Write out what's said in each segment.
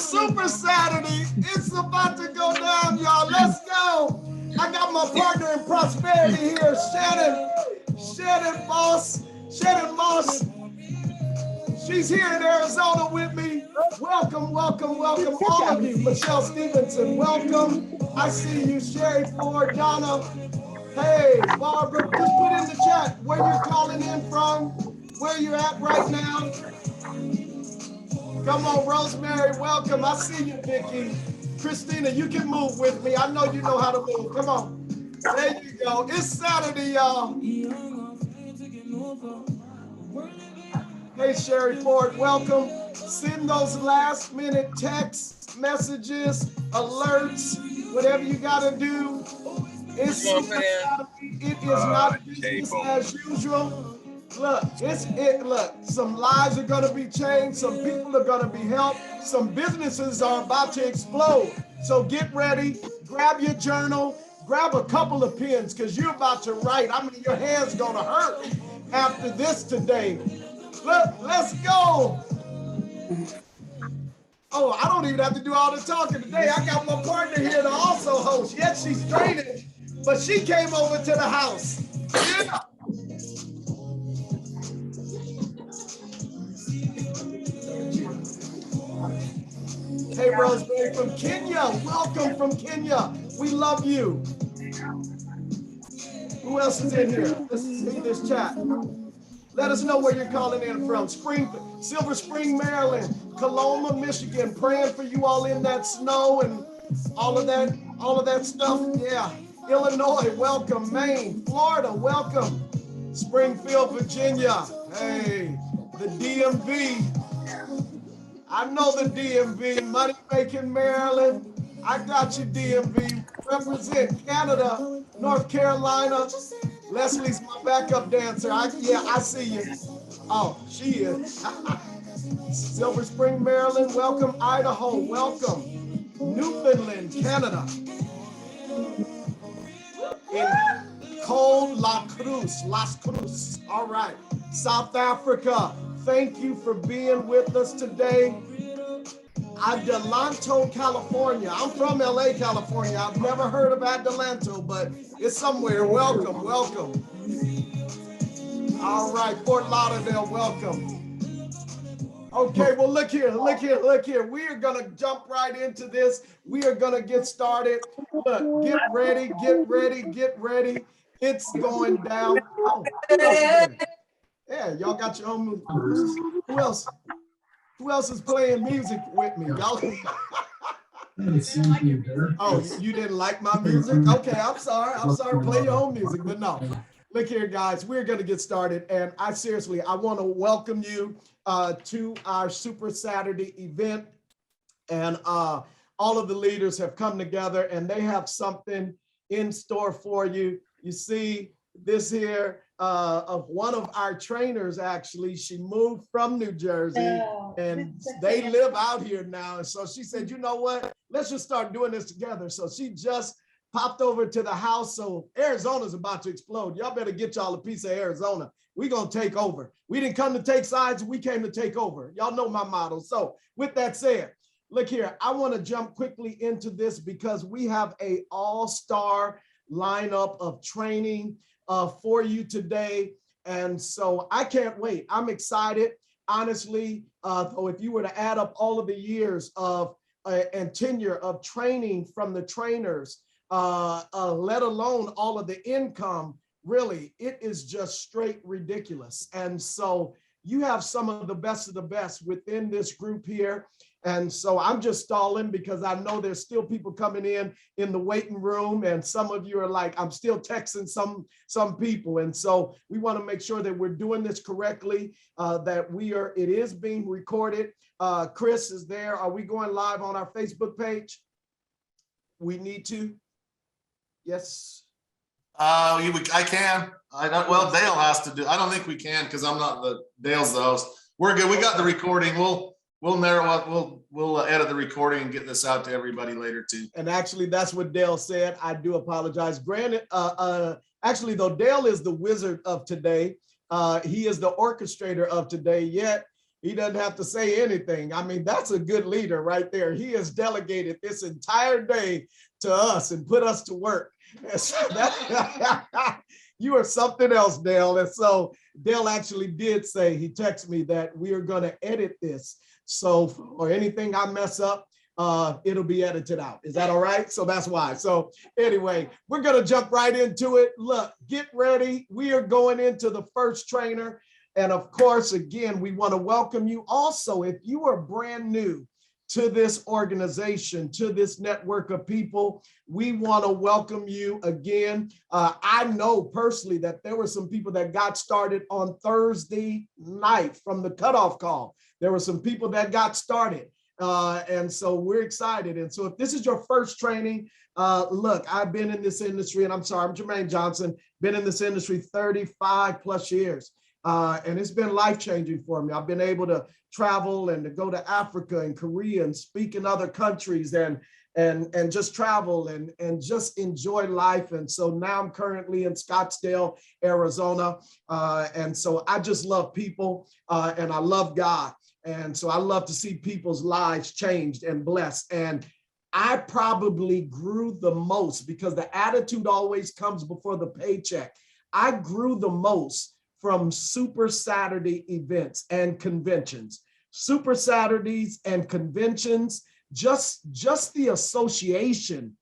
Super Saturday. It's about to go down, y'all. Let's go. I got my partner in prosperity here, Shannon Moss. She's here in Arizona with me. Welcome, welcome, welcome, all of you. Michelle Stevenson, welcome. I see you, Sherry Ford, Donna. Hey, Barbara, just put in the chat where you're calling in from, where you're at right now. Come on, Rosemary, welcome. I see you, Vicki. Christina, you can move with me. I know you know how to move. Come on. There you go. It's Saturday, y'all. Hey, Sherry Ford, welcome. Send those last minute texts, messages, alerts, whatever you got to do. It's it is not business as usual. Look, look, some lives are gonna be changed, some people are gonna be helped, some businesses are about to explode. So get ready, grab your journal, grab a couple of pens, because you're about to write. I mean, your hand's gonna hurt after this today. Look, let's go. Oh, I don't even have to do all the talking today. I got my partner here to also host. Yes, she's training, but she came over to the house. Yeah. Hey, Rosemary from Kenya. Welcome from Kenya. We love you. Who else is in here? Let's see this chat. Let us know where you're calling in from. Silver Spring, Maryland, Coloma, Michigan. Praying for you all in that snow and all of that stuff. Yeah. Illinois, welcome. Maine, Florida, welcome. Springfield, Virginia. Hey, the DMV. I know the DMV, money making Maryland. I got you, DMV. Represent Canada, North Carolina. Leslie's my backup dancer. I see you. Oh, she is. Silver Spring, Maryland. Welcome, Idaho. Welcome. Newfoundland, Canada. In cold Las Cruz. All right. South Africa. Thank you for being with us today. Adelanto, California. I'm from LA, California. I've never heard of Adelanto, but it's somewhere. Welcome, welcome. All right, Fort Lauderdale, welcome. Okay, well, look here. We are gonna jump right into this. We are gonna get started. Look, get ready. It's going down. Oh, yeah, y'all got your own moves. Who else is playing music with me? Y'all. Oh, you didn't like my music? Okay, I'm sorry. Play your own music, but no. Look here, guys. We're going to get started, and I want to welcome you to our Super Saturday event. And all of the leaders have come together, and they have something in store for you. You see this here. Of one of our trainers, actually, she moved from New Jersey and they live out here now. And so she said, you know what, let's just start doing this together. So she just popped over to the house. So Arizona's about to explode. Y'all better get y'all a piece of Arizona. We're going to take over. We didn't come to take sides. We came to take over. Y'all know my motto. So with that said, look here, I want to jump quickly into this because we have an all-star lineup of training for you today. And so I can't wait. I'm excited. Honestly, if you were to add up all of the years of and tenure of training from the trainers, let alone all of the income, really, it is just straight ridiculous. And so you have some of the best within this group here. And so I'm just stalling because I know there's still people coming in the waiting room. And some of you are like, I'm still texting some people. And so we want to make sure that we're doing this correctly, it is being recorded. Chris is there. Are we going live on our Facebook page? We need to. Yes. I can. Well, Dale has to do. I don't think we can because I'm not Dale's the host. We're good. We got the recording. We'll narrow up. We'll edit the recording and get this out to everybody later too. And actually, that's what Dale said. I do apologize. Granted, actually, though, Dale is the wizard of today. He is the orchestrator of today. Yet He doesn't have to say anything. I mean, that's a good leader right there. He has delegated this entire day to us and put us to work. And so you are something else, Dale. And so Dale actually did say, he texted me that we are going to edit this. So, or anything I mess up, it'll be edited out. Is that all right? So that's why. So anyway, we're going to jump right into it. Look, get ready. We are going into the first trainer. And of course, again, we want to welcome you. Also, if you are brand new to this organization, to this network of people, we want to welcome you again. I know personally that there were some people that got started on Thursday night from the cutoff call. There were some people that got started. And so we're excited. And so if this is your first training, look, I've been in this industry, and I'm Jermaine Johnson, been in this industry 35 plus years. And it's been life-changing for me. I've been able to travel and to go to Africa and Korea and speak in other countries and just travel and just enjoy life. And so now I'm currently in Scottsdale, Arizona. And so I just love people and I love God. And so I love to see people's lives changed and blessed. And I probably grew the most because the attitude always comes before the paycheck. I grew the most from Super Saturday events and conventions. Super Saturdays and conventions, just the association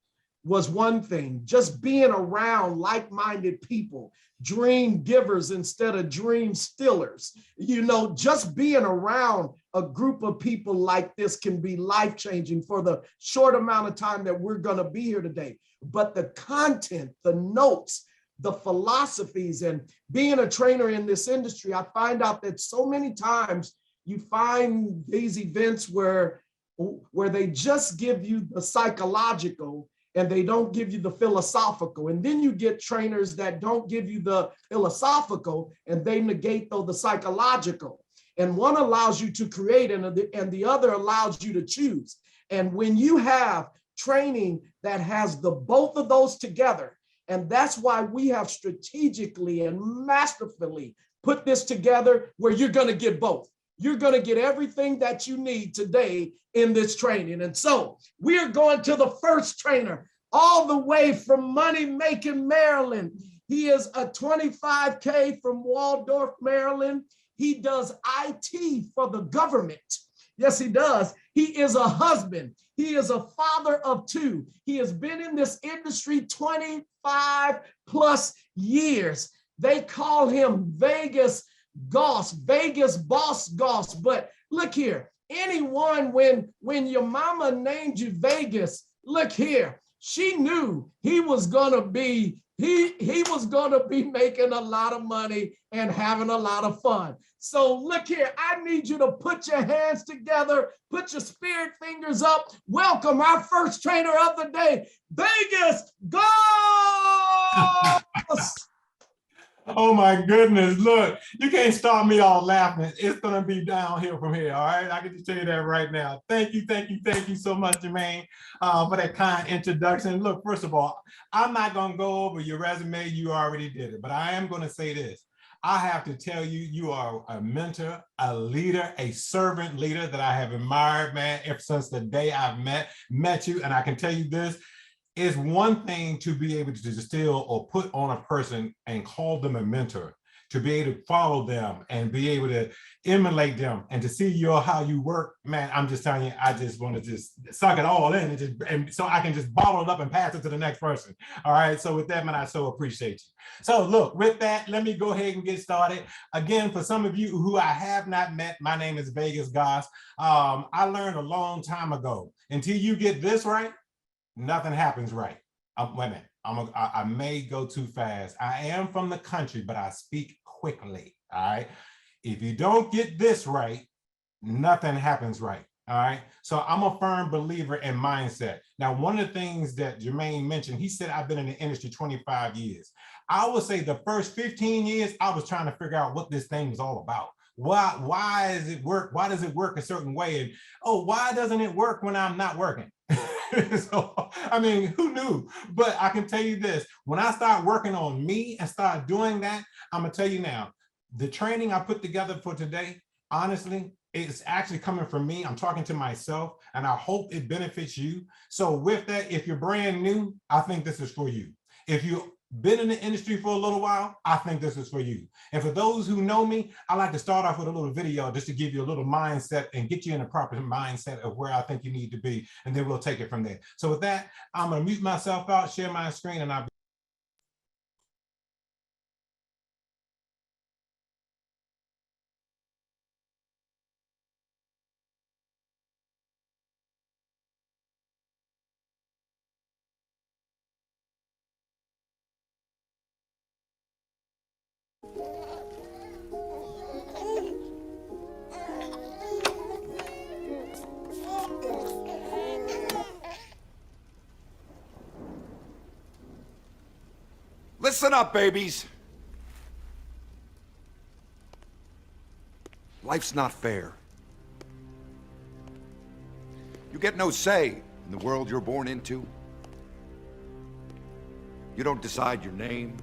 was one thing. Just being around like-minded people, dream givers instead of dream stealers. You know, just being around a group of people like this can be life-changing for the short amount of time that we're going to be here today. But the content, the notes, the philosophies, and being a trainer in this industry, I find out that so many times you find these events where they just give you the psychological and they don't give you the philosophical. And then you get trainers that don't give you the philosophical and they negate the psychological. And one allows you to create and the other allows you to choose. And when you have training that has the both of those together, and that's why we have strategically and masterfully put this together where you're going to get both. You're going to get everything that you need today in this training. And so we are going to the first trainer all the way from Money-Making, Maryland. He is a 25K from Waldorf, Maryland. He does IT for the government. Yes, he does. He is a husband. He is a father of two. He has been in this industry 25 plus years. They call him Vegas Goss, Vegas Boss Goss. But look here, anyone, when your mama named you Vegas, look here, she knew he was gonna be making a lot of money and having a lot of fun. So look here, I need you to put your hands together, put your spirit fingers up. Welcome our first trainer of the day, Vegas Goss. Oh my goodness, look, you can't stop me all laughing. It's gonna be downhill from here, all right? I can just tell you that right now. Thank you so much, Jermaine, for that kind introduction. Look, first of all, I'm not gonna go over your resume, you already did it, but I am gonna say this. I have to tell you, you are a mentor, a leader, a servant leader that I have admired, man, ever since the day I've met you. And I can tell you this, it's one thing to be able to distill or put on a person and call them a mentor, to be able to follow them and be able to emulate them and to see how you work, man. I'm just telling you, I just want to just suck it all in and so I can just bottle it up and pass it to the next person. All right. So with that, man, I so appreciate you. So look, with that, let me go ahead and get started. Again, for some of you who I have not met, my name is Vegas Goss. I learned a long time ago, until you get this right, nothing happens right. Wait a minute, I may go too fast. I am from the country, but I speak quickly, all right? If you don't get this right, nothing happens right, all right? So I'm a firm believer in mindset. Now, one of the things that Jermaine mentioned, he said, I've been in the industry 25 years. I would say the first 15 years, I was trying to figure out what this thing was all about. Why does it work? Why does it work a certain way? And, oh, why doesn't it work when I'm not working? So, I mean, who knew? But I can tell you this, when I start working on me and start doing that, I'm gonna tell you now, the training I put together for today honestly, it's actually coming from me. I'm talking to myself, and I hope it benefits you. So with that, if you're brand new, I think this is for you. If you've been in the industry for a little while, I think this is for you. And for those who know me, I like to start off with a little video just to give you a little mindset and get you in the proper mindset of where I think you need to be. And then we'll take it from there. So with that, I'm going to mute myself out, share my screen, and I'll be. Listen up, babies. Life's not fair. You get no say in the world you're born into. You don't decide your name.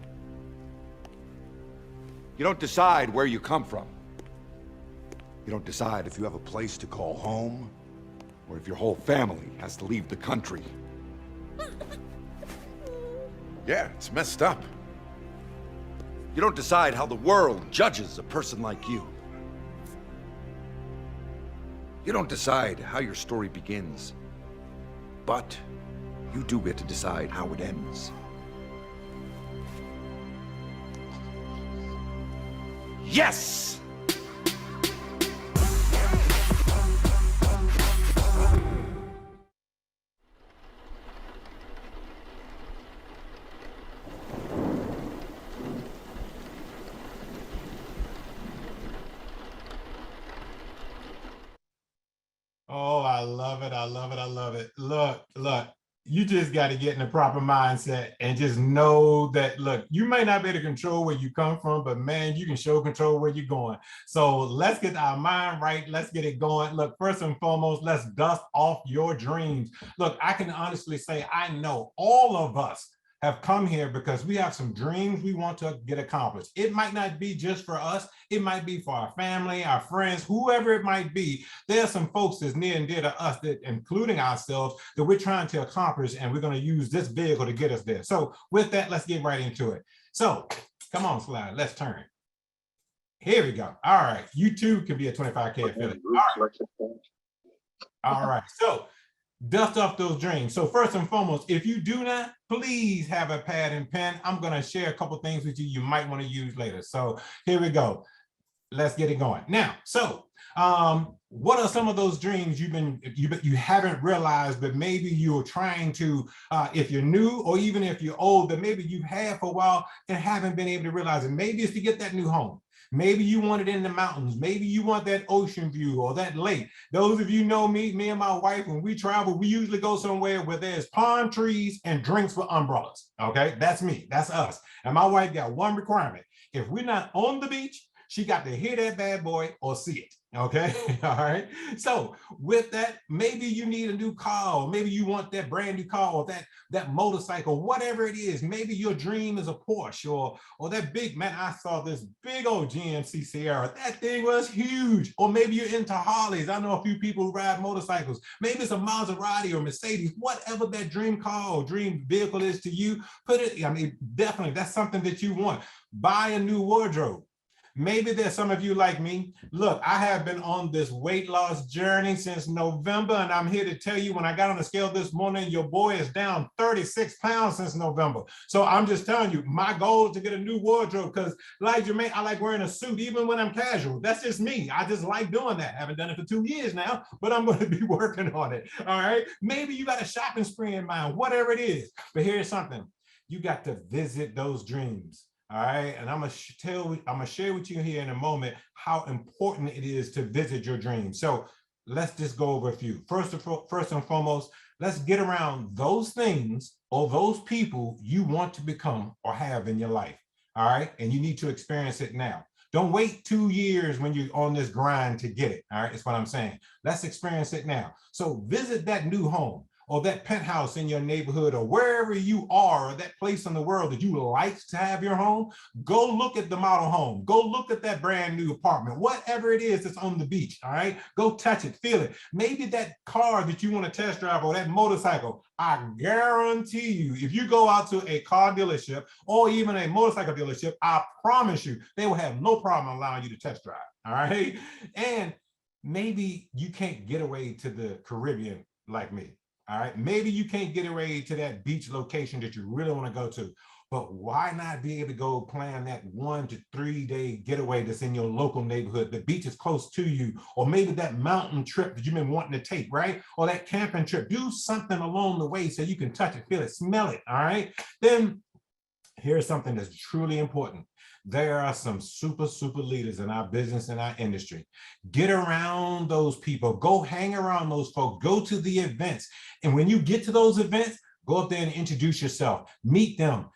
You don't decide where you come from. You don't decide if you have a place to call home, or if your whole family has to leave the country. Yeah, it's messed up. You don't decide how the world judges a person like you. You don't decide how your story begins, but you do get to decide how it ends. Yes! Oh, I love it. I love it. I love it. Look, you just got to get in the proper mindset and just know that, look, you may not be able to control where you come from, but man, you can show control where you're going. So let's get our mind right. Let's get it going. Look, first and foremost, let's dust off your dreams. Look, I can honestly say, I know all of us have come here because we have some dreams we want to get accomplished. It might not be just for us. It might be for our family, our friends, whoever it might be. There are some folks that's near and dear to us, that, including ourselves, that we're trying to accomplish, and we're going to use this vehicle to get us there. So with that, let's get right into it. So come on, Slide, let's turn. Here we go. All right, you too can be a 25K affiliate. All right, so dust off those dreams. So first and foremost, if you do not, please have a pad and pen. I'm going to share a couple things with you might want to use later. So here we go. Let's get it going. Now, so what are some of those dreams you haven't realized, but maybe you're trying to, if you're new or even if you're old, that maybe you've had for a while and haven't been able to realize it. Maybe it's to get that new home. Maybe you want it in the mountains. Maybe you want that ocean view or that lake. Those of you know me and my wife, when we travel, we usually go somewhere where there's palm trees and drinks with umbrellas. Okay, that's me, that's us. And my wife got one requirement. If we're not on the beach, she got to hear that bad boy or see it. Okay, all right. So with that, maybe you need a new car, or maybe you want that brand new car, or that motorcycle, whatever it is. Maybe your dream is a Porsche, or that big, man, I saw this big old GMC Sierra. That thing was huge. Or maybe you're into Harleys. I know a few people who ride motorcycles. Maybe it's a Maserati or Mercedes, whatever that dream car or dream vehicle is to you. Put it, I mean, definitely that's something that you want. Buy a new wardrobe. Maybe there's some of you like me. Look, I have been on this weight loss journey since November, and I'm here to tell you, when I got on the scale this morning, your boy is down 36 pounds since November. So I'm just telling you, my goal is to get a new wardrobe, because like Jermaine, I like wearing a suit even when I'm casual. That's just me. I just like doing that. I haven't done it for 2 years now, but I'm going to be working on it. All right. Maybe you got a shopping spree in mind, whatever it is. But here's something. You got to visit those dreams. All right, and I'm gonna share with you here in a moment how important it is to visit your dreams. So let's just go over a few. First and foremost, let's get around those things or those people you want to become or have in your life. All right, and you need to experience it now. Don't wait 2 years when you're on this grind to get it. All right, that's what I'm saying. Let's experience it now. So visit that new home. or that penthouse in your neighborhood, or wherever you are, or that place in the world that you like to have your home, go look at the model home. Go look at that brand new apartment, whatever it is that's on the beach, all right? Go touch it, feel it. Maybe that car that you want to test drive or that motorcycle, I guarantee you, if you go out to a car dealership or even a motorcycle dealership, I promise you, they will have no problem allowing you to test drive, all right? And maybe you can't get away to the Caribbean like me. All right, maybe you can't get away to that beach location that you really want to go to, but why not be able to go plan that 1 to 3 day getaway that's in your local neighborhood? The beach is close to you, or maybe that mountain trip that you've been wanting to take, right? Or that camping trip. Do something along the way so you can touch it, feel it, smell it, all right? Then here's something that's truly important. There are some super leaders in our business and our industry. Get around those people. Go hang around those folks. Go to the events. And when you get to those events, go up there and introduce yourself. Meet them.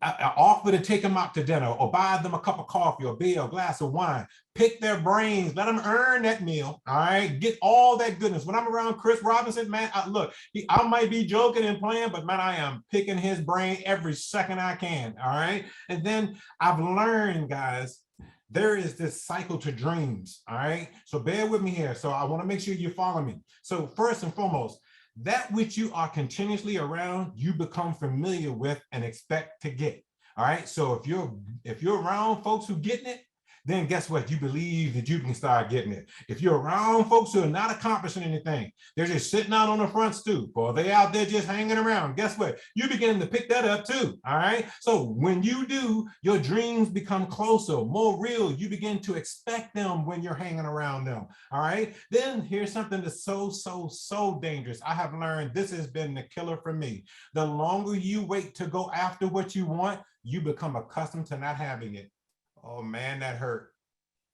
I offer to take them out to dinner or buy them a cup of coffee or beer or a glass of wine. Pick their brains. Let them earn that meal. All right. Get all that goodness. When I'm around Chris Robinson, man, look, I might be joking and playing, but man, I am picking his brain every second I can. All right. And then I've learned, guys, there is this cycle to dreams. All right. So bear with me here. So I want to make sure you follow me. So first and foremost, that which you are continuously around, you become familiar with and expect to get. All right. So if you're around folks who getting it, then guess what? You believe that you can start getting it. If you're around folks who are not accomplishing anything, they're just sitting out on the front stoop, or they out there just hanging around, guess what? You begin to pick that up too, all right? So when you do, your dreams become closer, more real. You begin to expect them when you're hanging around them, all right? Then here's something that's so dangerous. I have learned this has been the killer for me. The longer you wait to go after what you want, you become accustomed to not having it. Oh man, that hurt.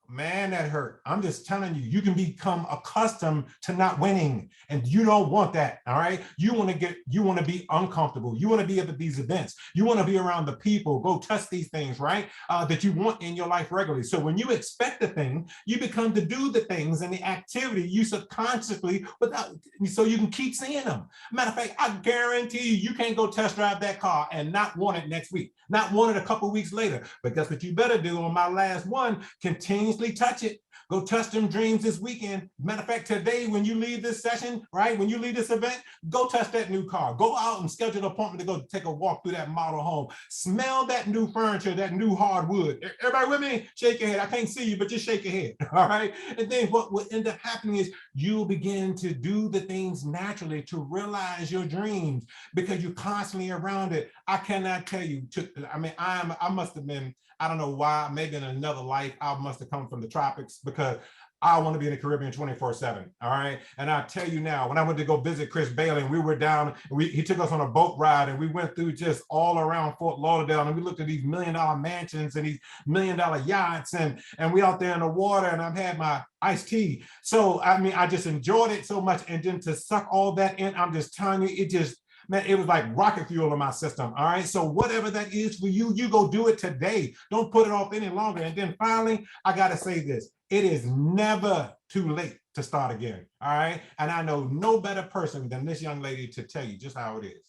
Man, that hurt. I'm just telling you, you can become accustomed to not winning, and you don't want that. All right. You want to be uncomfortable. You want to be at these events. You want to be around the people, go touch these things, right? That you want in your life regularly. So when you expect the thing, you become to do the things and the activity you subconsciously so you can keep seeing them. Matter of fact, I guarantee you can't go test drive that car and not want it next week, not want it a couple weeks later. But guess what you better do on my last one? Continuously touch it. Go touch them dreams this weekend. Matter of fact, today, when you leave this session, right, when you leave this event, go touch that new car. Go out and schedule an appointment to go take a walk through that model home. Smell that new furniture, that new hardwood. Everybody with me? Shake your head. I can't see you, but just shake your head, all right? And then what will end up happening is you'll begin to do the things naturally to realize your dreams because you're constantly around it. I cannot tell you, I must have been, I don't know why, maybe in another life, I must have come from the tropics because I want to be in the Caribbean 24/7. All right. And I tell you now, when I went to go visit Chris Bailey, and we were down, he took us on a boat ride and we went through just all around Fort Lauderdale, and we looked at these $1 million mansions and these $1 million yachts, and we out there in the water, and I've had my iced tea. So, I just enjoyed it so much. And then to suck all that in, I'm just telling you, man, it was like rocket fuel in my system. All right. So whatever that is for you, you go do it today. Don't put it off any longer. And then finally, I got to say this. It is never too late to start again. All right. And I know no better person than this young lady to tell you just how it is.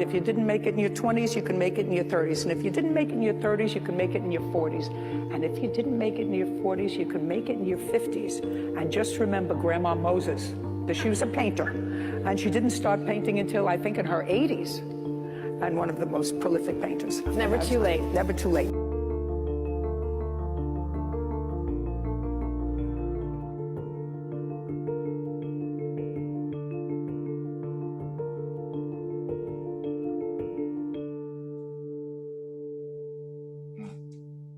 If you didn't make it in your 20s, you can make it in your 30s. And if you didn't make it in your 30s, you can make it in your 40s. And if you didn't make it in your 40s, you can make it in your 50s. And just remember Grandma Moses, that she was a painter. And she didn't start painting until, I think, in her 80s. And one of the most prolific painters. Never too late. Never too late.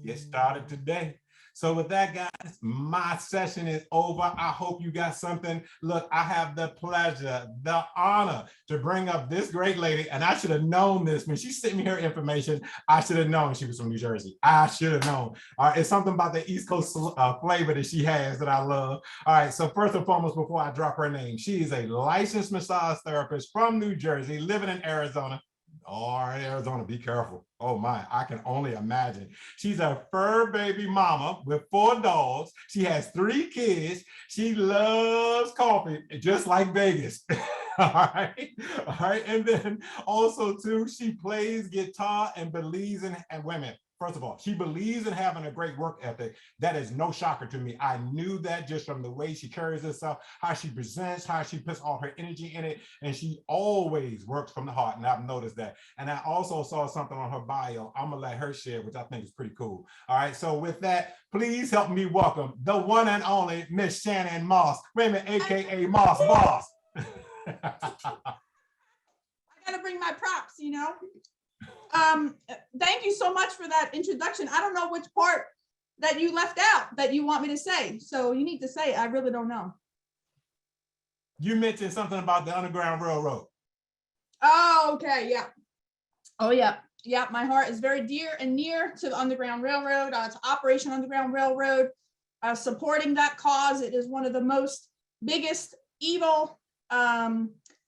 Get started today. So with that, guys, my session is over. I hope you got something. Look, I have the pleasure, the honor to bring up this great lady, and I should have known this. When she sent me her information, I should have known she was from New Jersey. I should have known. All right, it's something about the East Coast flavor that she has that I love. All right, so first and foremost, before I drop her name, she is a licensed massage therapist from New Jersey, living in Arizona. All right, Arizona, be careful. Oh my, I can only imagine. She's a fur baby mama with 4 dogs. She has 3 kids. She loves coffee, just like Vegas. All right. And then also too, she plays guitar and believes in, and women. First of all, she believes in having a great work ethic. That is no shocker to me. I knew that just from the way she carries herself, how she presents, how she puts all her energy in it. And she always works from the heart. And I've noticed that. And I also saw something on her bio. I'm going to let her share, which I think is pretty cool. All right. So with that, please help me welcome the one and only Miss Shannon Moss, women, AKA Moss Boss. I gotta bring my props, you know. Thank you so much for that introduction. I don't know which part that you left out that you want me to say. So you need to say it. I really don't know. You mentioned something about the Underground Railroad. Oh, okay. Yeah. Oh, yeah. Yeah. My heart is very dear and near to the Underground Railroad. To Operation Underground Railroad, supporting that cause. It is one of the most biggest evil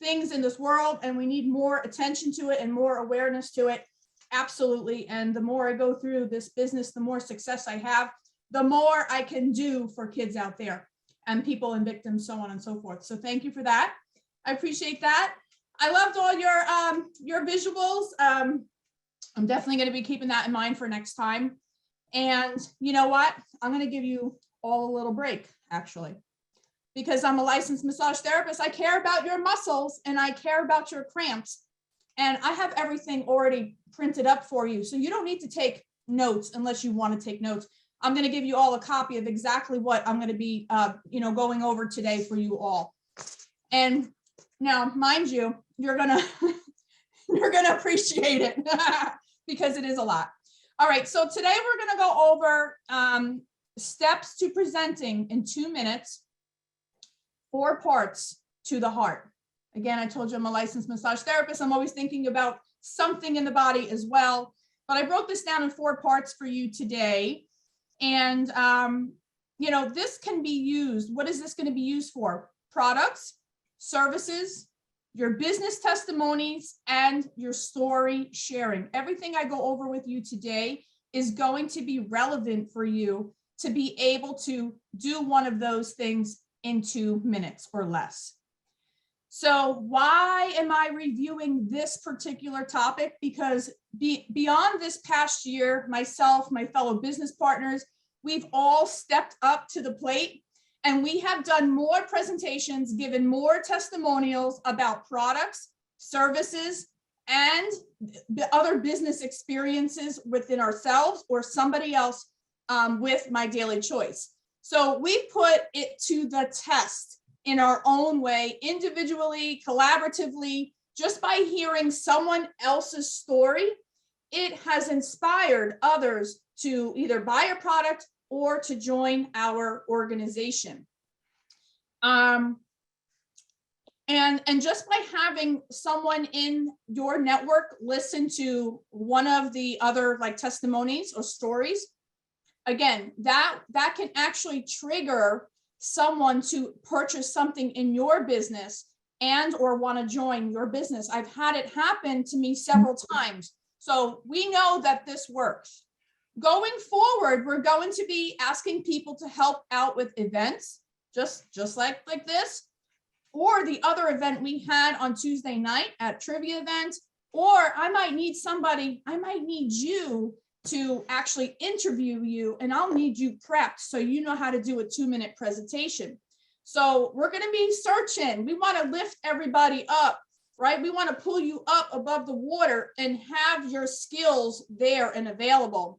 things in this world, and we need more attention to it and more awareness to it. Absolutely. And the more I go through this business, the more success I have, the more I can do for kids out there and people and victims, so on and so forth. So thank you for that. I appreciate that. I loved all your visuals. I'm definitely going to be keeping that in mind for next time. And you know what? I'm going to give you all a little break, actually, because I'm a licensed massage therapist. I care about your muscles and I care about your cramps. And I have everything already printed up for you. So you don't need to take notes unless you want to take notes. I'm going to give you all a copy of exactly what I'm going to be, going over today for you all. And now, mind you, you're going to appreciate it because it is a lot. All right. So today we're going to go over steps to presenting in 2 minutes, 4 parts to the heart. Again, I told you I'm a licensed massage therapist. I'm always thinking about something in the body as well. But I broke this down in 4 parts for you today. And, this can be used. What is this going to be used for? Products, services, your business testimonies, and your story sharing. Everything I go over with you today is going to be relevant for you to be able to do one of those things in 2 minutes or less. So why am I reviewing this particular topic? Because beyond this past year, myself, my fellow business partners, we've all stepped up to the plate and we have done more presentations, given more testimonials about products, services, and the other business experiences within ourselves or somebody else with My Daily Choice. So we put it to the test in our own way, individually, collaboratively, just by hearing someone else's story. It has inspired others to either buy a product or to join our organization. And just by having someone in your network listen to one of the other testimonies or stories, again, that can actually trigger someone to purchase something in your business and or want to join your business. I've had it happen to me several times. So we know that this works. Going forward, we're going to be asking people to help out with events, just like this, or the other event we had on Tuesday night at trivia event, or I might need you to actually interview you, and I'll need you prepped so you know how to do a 2-minute presentation. So we're going to be searching. We want to lift everybody up, right? We want to pull you up above the water and have your skills there and available.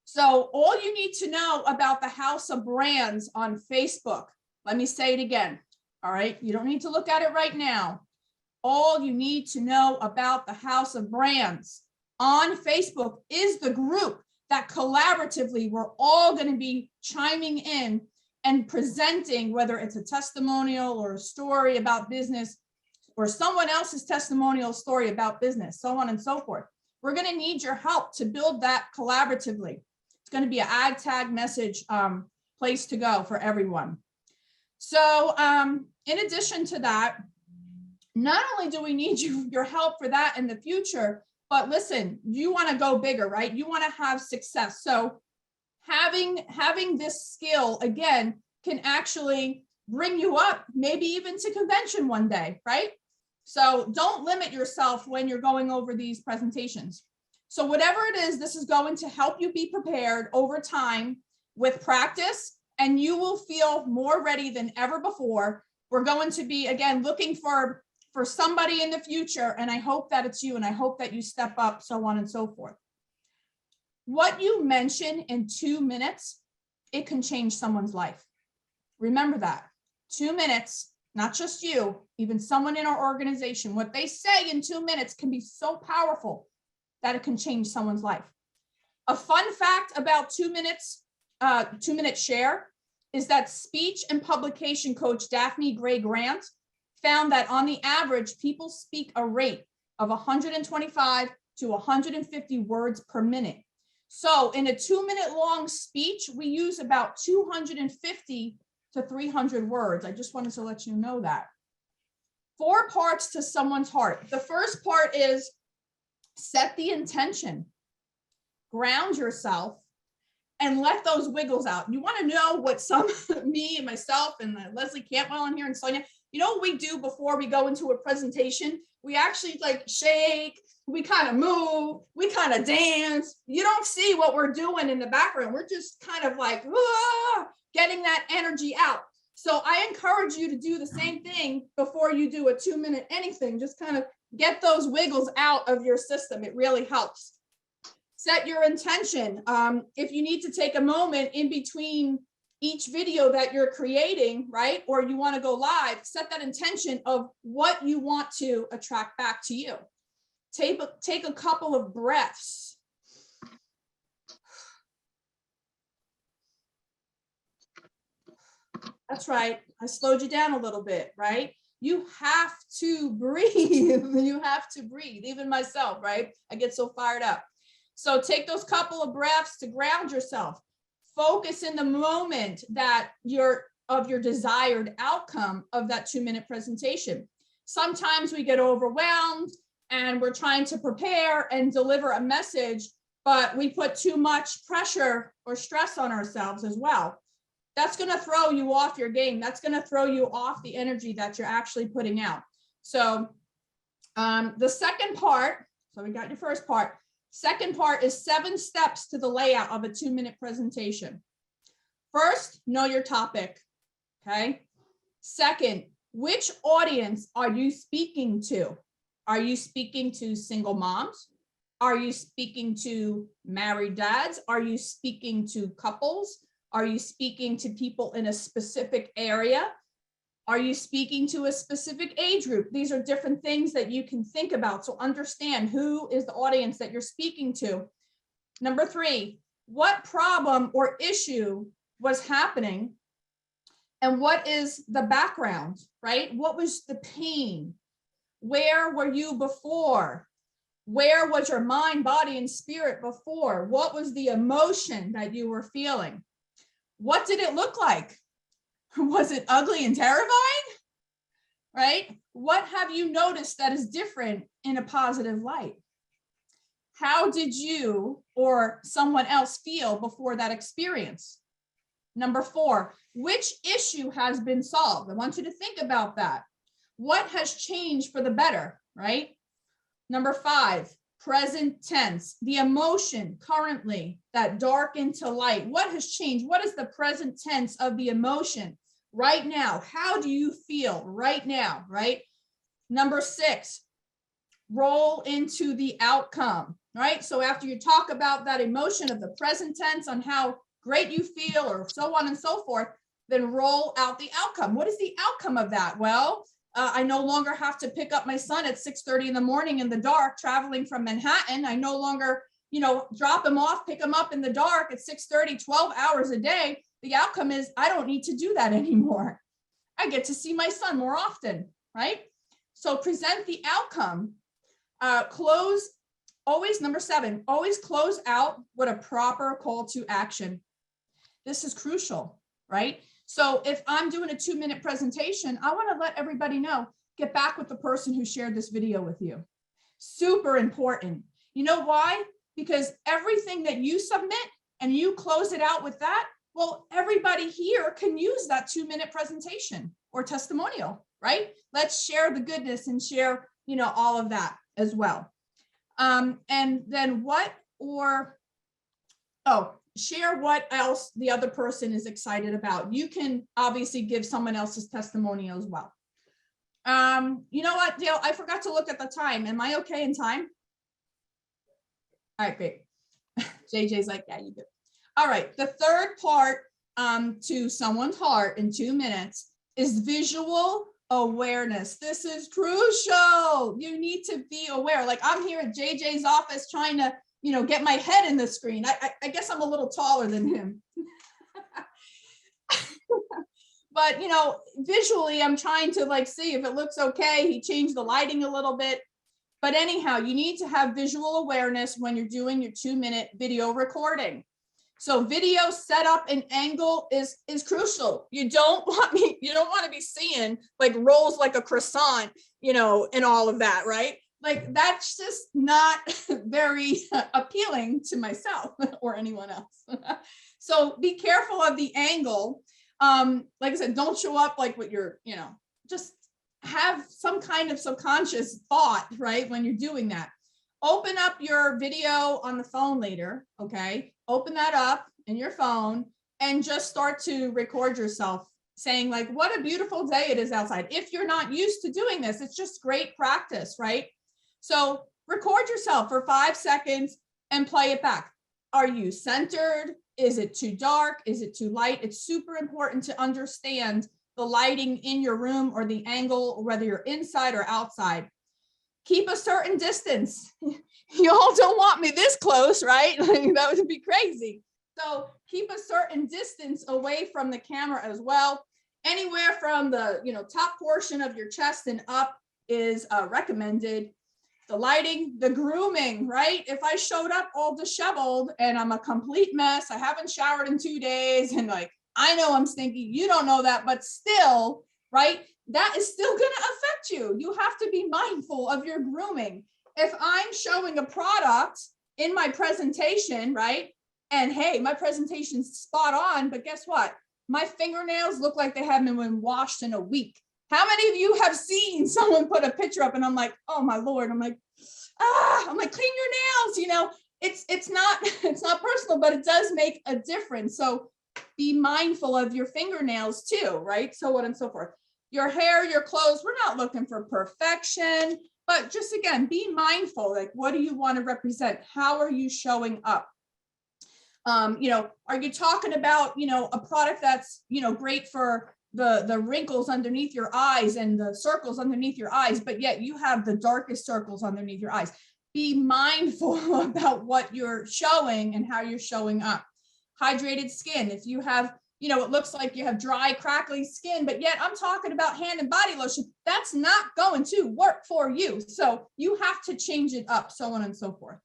So all you need to know about the House of Brands on Facebook, let me say it again. All right. You don't need to look at it right now. All you need to know about the House of Brands on Facebook is the group that collaboratively we're all going to be chiming in and presenting, whether it's a testimonial or a story about business or someone else's testimonial story about business, so on and so forth. We're going to need your help to build that collaboratively. It's going to be an ag tag message place to go for everyone. So in addition to that, not only do we need your help for that in the future, but listen, you want to go bigger, right? You want to have success. So having this skill, again, can actually bring you up, maybe even to convention one day, right? So don't limit yourself when you're going over these presentations. So whatever it is, this is going to help you be prepared over time with practice, and you will feel more ready than ever before. We're going to be, again, looking for somebody in the future, and I hope that it's you, and I hope that you step up, so on and so forth. What you mention in 2 minutes, it can change someone's life. Remember that. 2 minutes, not just you, even someone in our organization, what they say in 2 minutes can be so powerful that it can change someone's life. A fun fact about 2 minutes, 2 minute share is that speech and publication coach Daphne Gray Grant found that on the average, people speak a rate of 125 to 150 words per minute. So in a 2 minute long speech, we use about 250 to 300 words. I just wanted to let you know that. 4 parts to someone's heart. The first part is set the intention, ground yourself, and let those wiggles out. You want to know what me and myself and Leslie Cantwell in here and Sonia, you know what we do before we go into a presentation? We actually like shake, we kind of move, we kind of dance. You don't see what we're doing in the background. We're just kind of like, getting that energy out. So I encourage you to do the same thing before you do a 2 minute anything. Just kind of get those wiggles out of your system. It really helps. Set your intention. If you need to take a moment in between each video that you're creating, right? Or you want to go live, set that intention of what you want to attract back to you. Take a couple of breaths. That's right. I slowed you down a little bit, right? You have to breathe. You have to breathe. Even myself, right? I get so fired up. So take those couple of breaths to ground yourself. Focus in the moment that your desired outcome of that 2 minute presentation. Sometimes we get overwhelmed and we're trying to prepare and deliver a message, but we put too much pressure or stress on ourselves as well. That's going to throw you off your game. That's going to throw you off the energy that you're actually putting out. So the second part, so we got your first part. Second part is 7 steps to the layout of a 2 minute presentation. First, know your topic, okay? Second, which audience are you speaking to? Are you speaking to single moms? Are you speaking to married dads? Are you speaking to couples? Are you speaking to people in a specific area? Are you speaking to a specific age group? These are different things that you can think about. So understand who is the audience that you're speaking to. Number 3, what problem or issue was happening? And what is the background, right? What was the pain? Where were you before? Where was your mind, body, and spirit before? What was the emotion that you were feeling? What did it look like? Was it ugly and terrifying? Right? What have you noticed that is different in a positive light? How did you or someone else feel before that experience? Number 4, which issue has been solved? I want you to think about that. What has changed for the better, right? Number 5, present tense, the emotion currently that dark into light. What has changed? What is the present tense of the emotion right now? How do you feel right now, right? Number 6, roll into the outcome, right? So after you talk about that emotion of the present tense on how great you feel or so on and so forth, then roll out the outcome. What is the outcome of that? Well, I no longer have to pick up my son at 6:30 in the morning in the dark, traveling from Manhattan. I no longer, drop him off, pick him up in the dark at 6:30, 12 hours a day. The outcome is I don't need to do that anymore. I get to see my son more often, right? So present the outcome. Close, always, number 7, always close out with a proper call to action. This is crucial, right? So if I'm doing a 2 minute presentation, I want to let everybody know, get back with the person who shared this video with you. Super important. You know why? Because everything that you submit and you close it out with that, Well, everybody here can use that 2-minute presentation or testimonial, right? Let's share the goodness and share, all of that as well. And then share what else the other person is excited about. You can obviously give someone else's testimonial as well. You know what, Dale, I forgot to look at the time. Am I okay in time? All right, great. JJ's like, yeah, you do. All right, the third part to someone's heart in 2 minutes is visual awareness. This is crucial. You need to be aware. Like I'm here at JJ's office trying to, get my head in the screen. I guess I'm a little taller than him. But, visually, I'm trying to see if it looks okay. He changed the lighting a little bit. But anyhow, you need to have visual awareness when you're doing your 2-minute video recording. So video setup and angle is crucial. You don't want to be seeing rolls like a croissant, and all of that, right? That's just not very appealing to myself or anyone else. So be careful of the angle. Like I said, don't show up with your, just have some kind of subconscious thought, right? When you're doing that, open up your video on the phone later. Okay. Open that up in your phone and just start to record yourself saying what a beautiful day it is outside. If you're not used to doing this, it's just great practice, right? So record yourself for 5 seconds and play it back. Are you centered? Is it too dark? Is it too light? It's super important to understand the lighting in your room or the angle, whether you're inside or outside. Keep a certain distance. You all don't want me this close, right? That would be crazy. So keep a certain distance away from the camera as well. Anywhere from the top portion of your chest and up is recommended. The lighting, the grooming, right? If I showed up all disheveled and I'm a complete mess, I haven't showered in 2 days, and I know I'm stinky, you don't know that, but still, right? That is still going to affect you. You have to be mindful of your grooming. If I'm showing a product in my presentation, right? And hey, my presentation's spot on, but guess what? My fingernails look like they haven't been washed in a week. How many of you have seen someone put a picture up and I'm like, oh my Lord, I'm like, clean your nails, it's not personal, but it does make a difference. So be mindful of your fingernails too, right? So on and so forth. Your hair, your clothes, we're not looking for perfection, but just again, be mindful, what do you want to represent? How are you showing up? Are you talking about, a product that's, great for the wrinkles underneath your eyes and the circles underneath your eyes, but yet you have the darkest circles underneath your eyes? Be mindful about what you're showing and how you're showing up. Hydrated skin. If you have, it looks like you have dry, crackly skin, but yet I'm talking about hand and body lotion, that's not going to work for you. So you have to change it up, so on and so forth.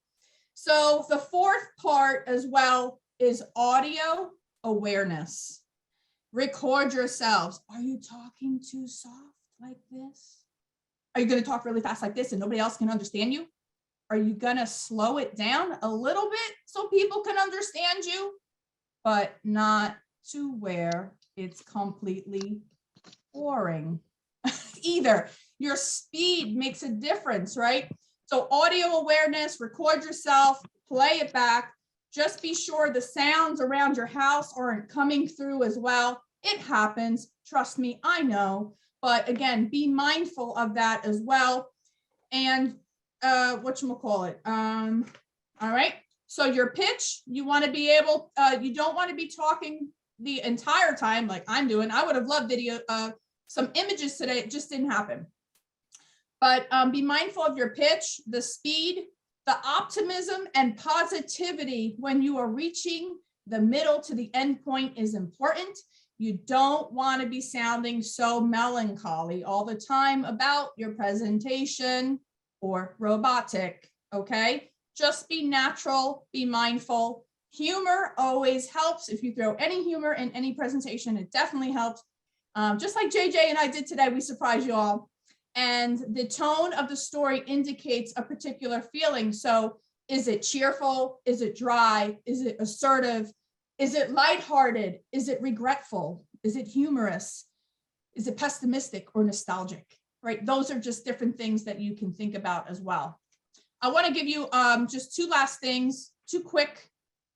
So the fourth part as well is audio awareness. Record yourselves. Are you talking too soft like this? Are you going to talk really fast like this and nobody else can understand you? Are you going to slow it down a little bit so people can understand you, but not to where it's completely boring either? Your speed makes a difference, right? So audio awareness, record yourself, play it back. Just be sure the sounds around your house aren't coming through as well. It happens. Trust me, I know. But again, be mindful of that as well. And whatchamacallit? All right. So your pitch, you want to be able, you don't want to be talking the entire time like I'm doing. I would have loved video, some images today. It just didn't happen. But be mindful of your pitch, the speed, the optimism and positivity when you are reaching the middle to the end point is important. You don't want to be sounding so melancholy all the time about your presentation or robotic, okay? Just be natural, be mindful. Humor always helps. If you throw any humor in any presentation, it definitely helps. Just like JJ and I did today, we surprised you all. And the tone of the story indicates a particular feeling. So is it cheerful? Is it dry? Is it assertive? Is it lighthearted? Is it regretful? Is it humorous? Is it pessimistic or nostalgic, right? Those are just different things that you can think about as well. I want to give you just two last things, two quick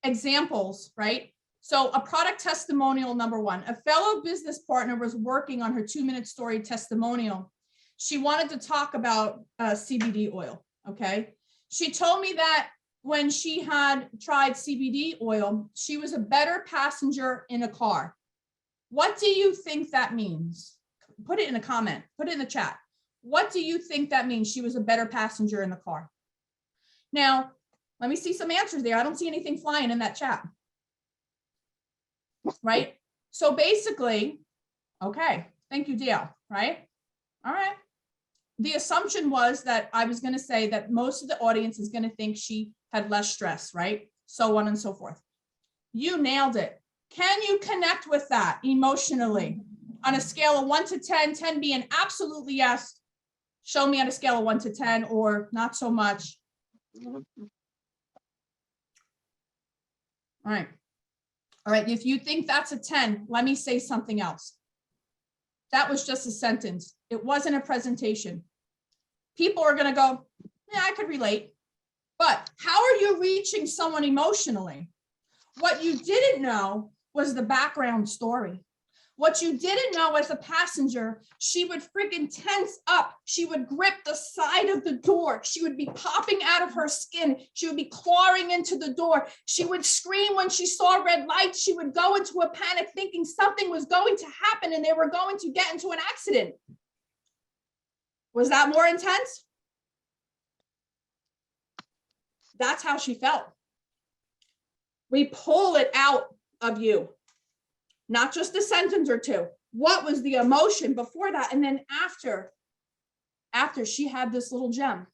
examples, right? So a product testimonial, number one, a fellow business partner was working on her 2-minute story testimonial. She wanted to talk about CBD oil, okay? She told me that when she had tried CBD oil, she was a better passenger in a car. What do you think that means? Put it in a comment, put it in the chat. What do you think that means? She was a better passenger in the car. Now, let me see some answers there. I don't see anything flying in that chat. Right? So basically, okay, thank you, Dale, right? All right. The assumption was that I was going to say that most of the audience is going to think she had less stress, right? So on and so forth. You nailed it. Can you connect with that emotionally? On a scale of 1 to 10, 10 being absolutely yes. Show me on a scale of 1 to 10 or not so much. All right. All right. If you think that's a 10, let me say something else. That was just a sentence. It wasn't a presentation. People are going to go, yeah, I could relate. But how are you reaching someone emotionally? What you didn't know was the background story. What you didn't know as a passenger, she would freaking tense up. She would grip the side of the door. She would be popping out of her skin. She would be clawing into the door. She would scream when she saw red lights. She would go into a panic thinking something was going to happen and they were going to get into an accident. Was that more intense? That's how she felt. We pull it out of you. Not just a sentence or two. What was the emotion before that? And then after she had this little gem,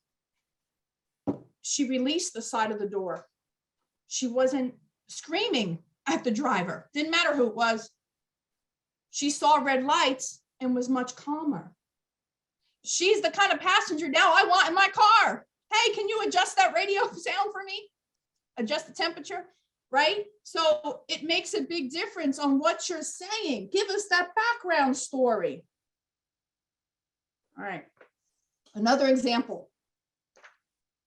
she released the side of the door. She wasn't screaming at the driver. Didn't matter who it was. She saw red lights and was much calmer. She's the kind of passenger now I want in my car. Hey, can you adjust that radio sound for me? Adjust the temperature. Right? So it makes a big difference on what you're saying. Give us that background story. All right. Another example.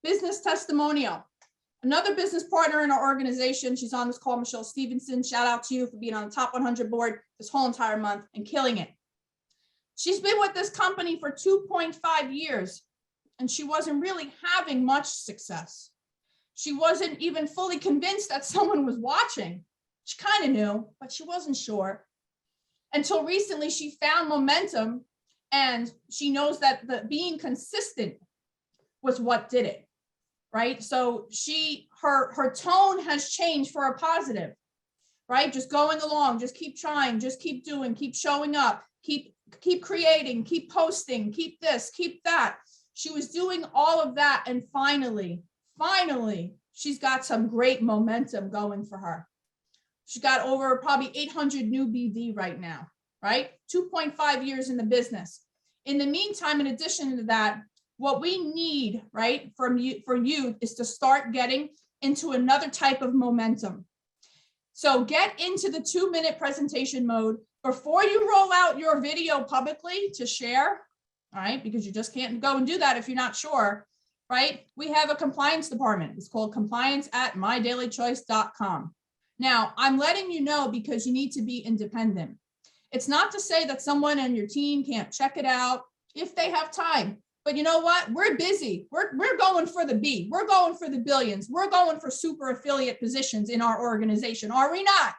Business testimonial. Another business partner in our organization. She's on this call, Michelle Stevenson. Shout out to you for being on the top 100 board this whole entire month and killing it. She's been with this company for 2.5 years and she wasn't really having much success. She wasn't even fully convinced that someone was watching. She kind of knew, but she wasn't sure. Until recently, she found momentum and she knows that being consistent was what did it, right? So her tone has changed for a positive, right? Just going along, just keep trying, just keep doing, keep showing up, keep creating, keep posting, keep this, keep that. She was doing all of that and finally, she's got some great momentum going for her. She's got over probably 800 new BD right now, right? 2.5 years in the business. In the meantime, in addition to that, what we need, right, for you is to start getting into another type of momentum. So get into the 2-minute presentation mode before you roll out your video publicly to share, all right? Because you just can't go and do that if you're not sure. Right? We have a compliance department. It's called compliance@mydailychoice.com. Now, I'm letting you know because you need to be independent. It's not to say that someone on your team can't check it out if they have time. But you know what? We're busy. We're going for the B. We're going for the billions. We're going for super affiliate positions in our organization. Are we not?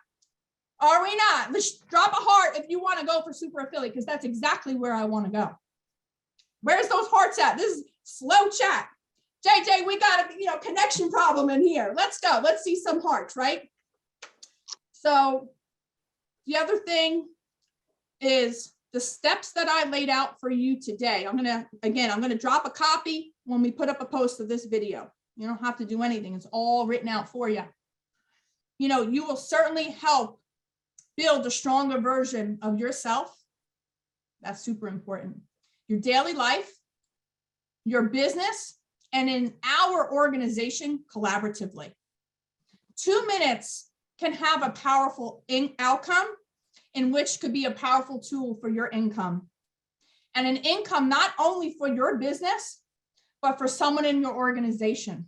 Are we not? Let's drop a heart if you want to go for super affiliate because that's exactly where I want to go. Where's those hearts at? This is slow chat. JJ, we got a connection problem in here. Let's go. Let's see some hearts, right? So the other thing is the steps that I laid out for you today. I'm going to drop a copy when we put up a post of this video. You don't have to do anything. It's all written out for you. You will certainly help build a stronger version of yourself. That's super important. Your daily life, your business, and in our organization collaboratively. 2 minutes can have a powerful outcome, in which could be a powerful tool for your income. And an income not only for your business, but for someone in your organization.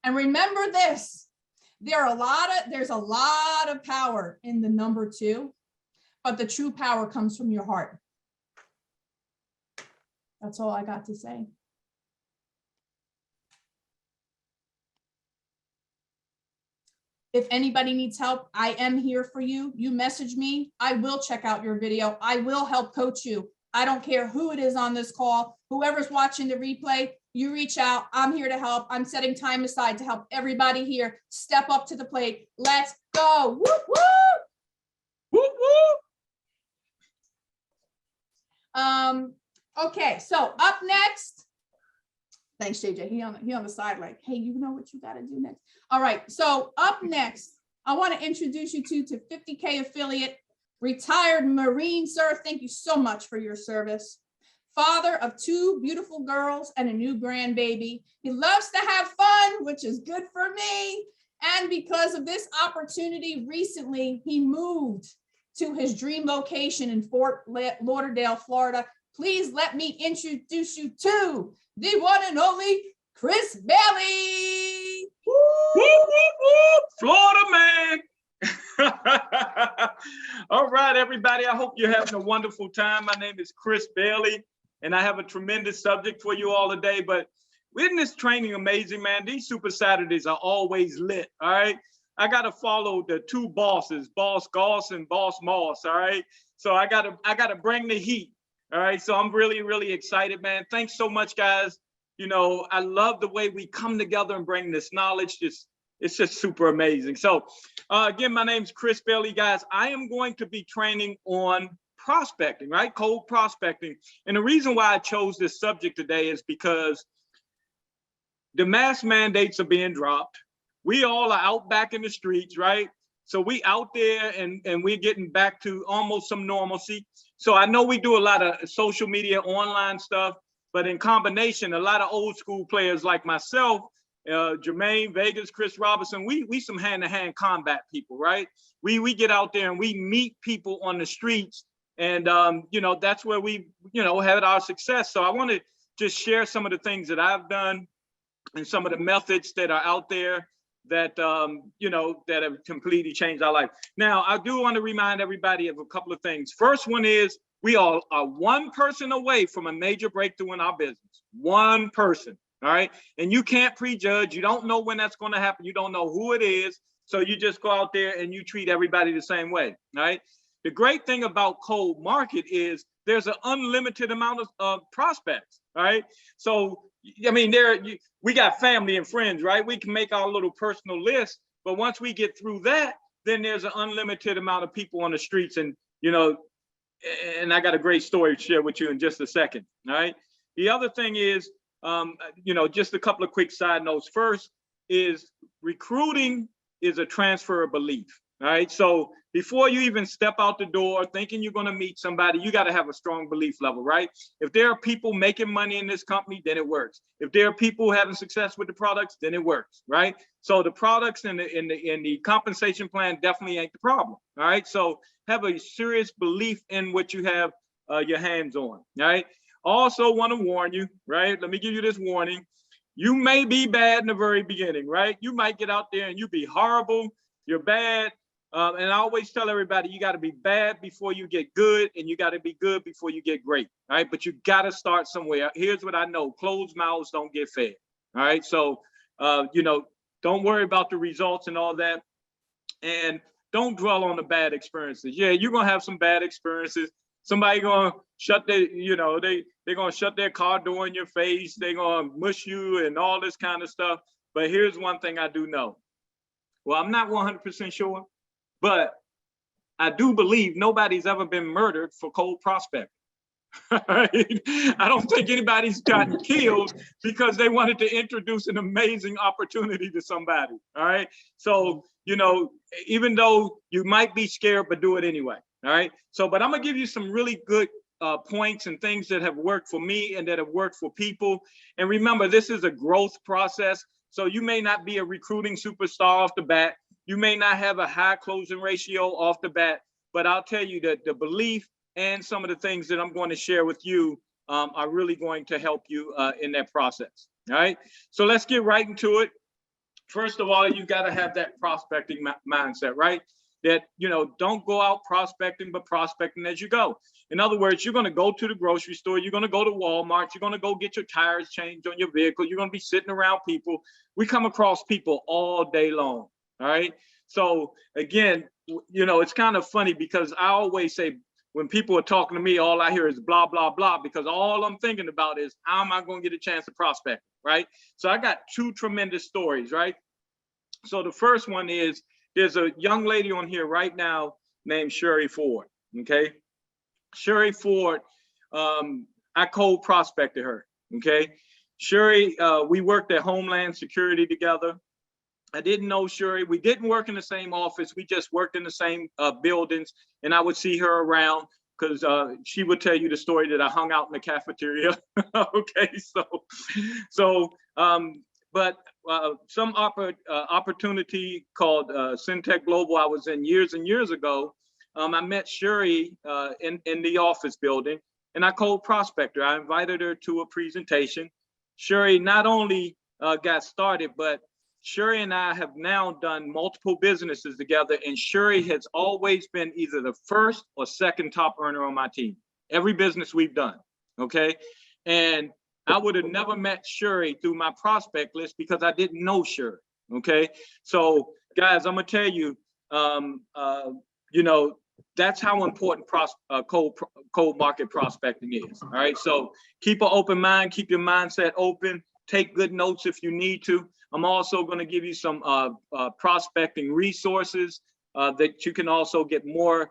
And remember this, there's a lot of power in the number 2, but the true power comes from your heart. That's all I got to say. If anybody needs help, I am here for you. You message me, I will check out your video. I will help coach you. I don't care who it is on this call, whoever's watching the replay, you reach out. I'm here to help. I'm setting time aside to help everybody here step up to the plate. Let's go. Whoop, whoop. Whoop, whoop. Okay, so up next, thanks, JJ. He on the side like, hey, you know what you got to do next. All right, so up next, I want to introduce you to 50K affiliate, retired Marine, sir. Thank you so much for your service. Father of 2 beautiful girls and a new grandbaby. He loves to have fun, which is good for me. And because of this opportunity recently, he moved to his dream location in Fort Lauderdale, Florida. Please let me introduce you to the one and only Chris Bailey. Whoop, whoop, whoop. Florida man. All right, everybody. I hope you're having a wonderful time. My name is Chris Bailey, and I have a tremendous subject for you all today. But isn't this training amazing, man? These Super Saturdays are always lit. All right. I got to follow the 2 bosses, Boss Goss and Boss Moss. All right. So I got to bring the heat. All right. So I'm really, really excited, man. Thanks so much, guys. You know, I love the way we come together and bring this knowledge. It's just super amazing. So again, my name's Chris Bailey, guys. I am going to be training on prospecting, right? Cold prospecting. And the reason why I chose this subject today is because the mask mandates are being dropped. We all are out back in the streets, right? So we out there and we're getting back to almost some normalcy. So I know we do a lot of social media, online stuff, but in combination, a lot of old school players like myself, Jermaine, Vegas, Chris Robinson, we some hand-to-hand combat people, right? We get out there and we meet people on the streets, and you know, that's where we, you know, had our success. So I want to just share some of the things that I've done and some of the methods that are out there that you know, that have completely changed our life. Now, I do want to remind everybody of a couple of things. First one is we all are one person away from a major breakthrough in our business. One person. All right. And you can't prejudge. You don't know when that's going to happen. You don't know who it is. So you just go out there and you treat everybody the same way. All right. The great thing about cold market is there's an unlimited amount of prospects. All right. So, I mean, we got family and friends, right? We can make our little personal list. But once we get through that, then there's an unlimited amount of people on the streets. And, you know, and I got a great story to share with you in just a second. All right. The other thing is, you know, just a couple of quick side notes. First is recruiting is a transfer of belief. All right. So before you even step out the door thinking you're going to meet somebody, you got to have a strong belief level, right? If there are people making money in this company, then it works. If there are people having success with the products, then it works, right? So the products and the compensation plan definitely ain't the problem. All right. So have a serious belief in what you have your hands on. All right. Also want to warn you, right? Let me give you this warning. You may be bad in the very beginning, right? You might get out there and you be horrible. You're bad. And I always tell everybody, you got to be bad before you get good, and you got to be good before you get great. All right. But you got to start somewhere. Here's what I know. Closed mouths don't get fed. All right. So, you know, don't worry about the results and all that. And don't dwell on the bad experiences. Yeah, you're going to have some bad experiences. Somebody going to shut their, you know, they're going to shut their car door in your face. They're going to mush you and all this kind of stuff. But here's one thing I do know. Well, I'm not 100% sure, but I do believe nobody's ever been murdered for cold prospecting. I don't think anybody's gotten killed because they wanted to introduce an amazing opportunity to somebody. All right. So, you know, even though you might be scared, but do it anyway. All right. So, but I'm going to give you some really good points and things that have worked for me and that have worked for people. And remember, this is a growth process. So you may not be a recruiting superstar off the bat. You may not have a high closing ratio off the bat, but I'll tell you that the belief and some of the things that I'm going to share with you are really going to help you in that process. All right. So let's get right into it. First of all, you got to have that prospecting mindset, right? That, you know, don't go out prospecting, but prospecting as you go. In other words, you're going to go to the grocery store, you're going to go to Walmart, you're going to go get your tires changed on your vehicle, you're going to be sitting around people. We come across people all day long. All right. So again, you know, it's kind of funny because I always say when people are talking to me, all I hear is blah, blah, blah, because all I'm thinking about is how am I going to get a chance to prospect, right? So I got two tremendous stories, right? So the first one is there's a young lady on here right now named Sherry Ford, okay? Sherry Ford, I cold prospected her, okay? Sherry, we worked at Homeland Security together. I didn't know Sherry. We didn't work in the same office. We just worked in the same buildings, and I would see her around because she would tell you the story that I hung out in the cafeteria. Okay, but some opportunity called Syntech Global I was in years and years ago. I met Sherry in the office building, and I cold prospected her. I invited her to a presentation. Sherry not only got started, but Sherry and I have now done multiple businesses together, and Sherry has always been either the first or second top earner on my team. Every business we've done, okay? And I would have never met Sherry through my prospect list because I didn't know Sherry, okay? So guys, I'm gonna tell you, you know, that's how important cold market prospecting is, all right? So keep an open mind, keep your mindset open, take good notes if you need to. I'm also going to give you some prospecting resources that you can also get more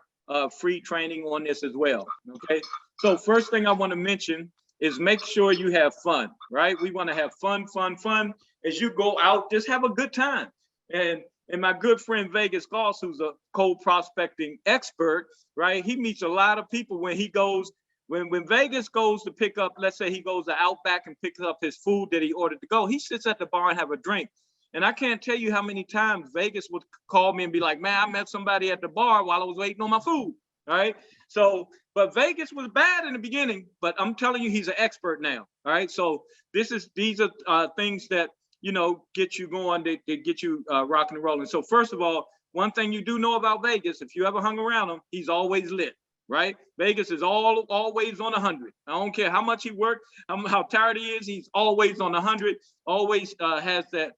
free training on this as well, okay? So first thing I want to mention is make sure you have fun, right? We want to have fun. As you go out, just have a good time. And my good friend Vegas Goss, who's a cold prospecting expert, right? He meets a lot of people when he goes, when Vegas goes to pick up, let's say he goes to Outback and picks up his food that he ordered to go, he sits at the bar and have a drink. And I can't tell you how many times Vegas would call me and be like, man, I met somebody at the bar while I was waiting on my food, all right? So, but Vegas was bad in the beginning, but I'm telling you, he's an expert now, all right? So these are things that, you know, get you going, they get you rocking and rolling. So first of all, one thing you do know about Vegas, if you ever hung around him, he's always lit. Right? Vegas is always on 100. I don't care how much he worked, how tired he is, he's always on 100, always has that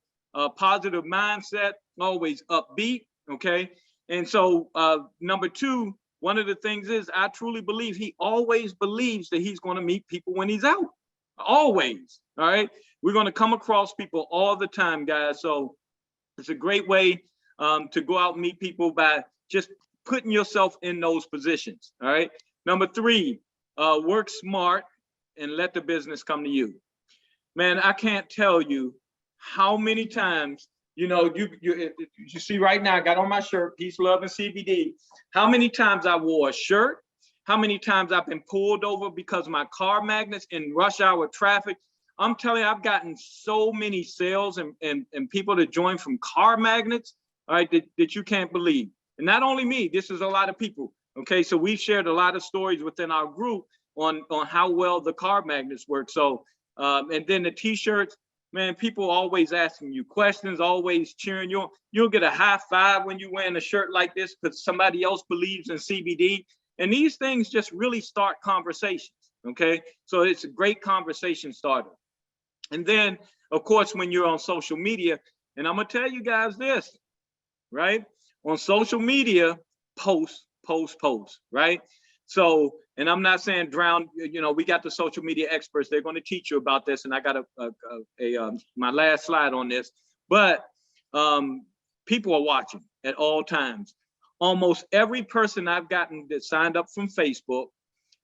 positive mindset, always upbeat, okay? And so number two, one of the things is I truly believe he always believes that he's going to meet people when he's out, always, all right? We're going to come across people all the time, guys. So it's a great way to go out and meet people by just putting yourself in those positions, all right? Number three, work smart and let the business come to you. Man, I can't tell you how many times, you know, you see right now, I got on my shirt, Peace, Love, and CBD. How many times I wore a shirt, how many times I've been pulled over because of my car magnets in rush hour traffic. I'm telling you, I've gotten so many sales and people to join from car magnets, all right, that you can't believe. And not only me, this is a lot of people, okay? So we've shared a lot of stories within our group on how well the car magnets work. So, and then the t-shirts, man, people always asking you questions, always cheering you on. You'll get a high five when you're wearing a shirt like this because somebody else believes in CBD. And these things just really start conversations, okay? So it's a great conversation starter. And then, of course, when you're on social media, and I'm gonna tell you guys this, right? On social media, post, right? So, and I'm not saying drown, you know, we got the social media experts, they're going to teach you about this, and I got my last slide on this, but people are watching at all times. Almost every person I've gotten that signed up from Facebook,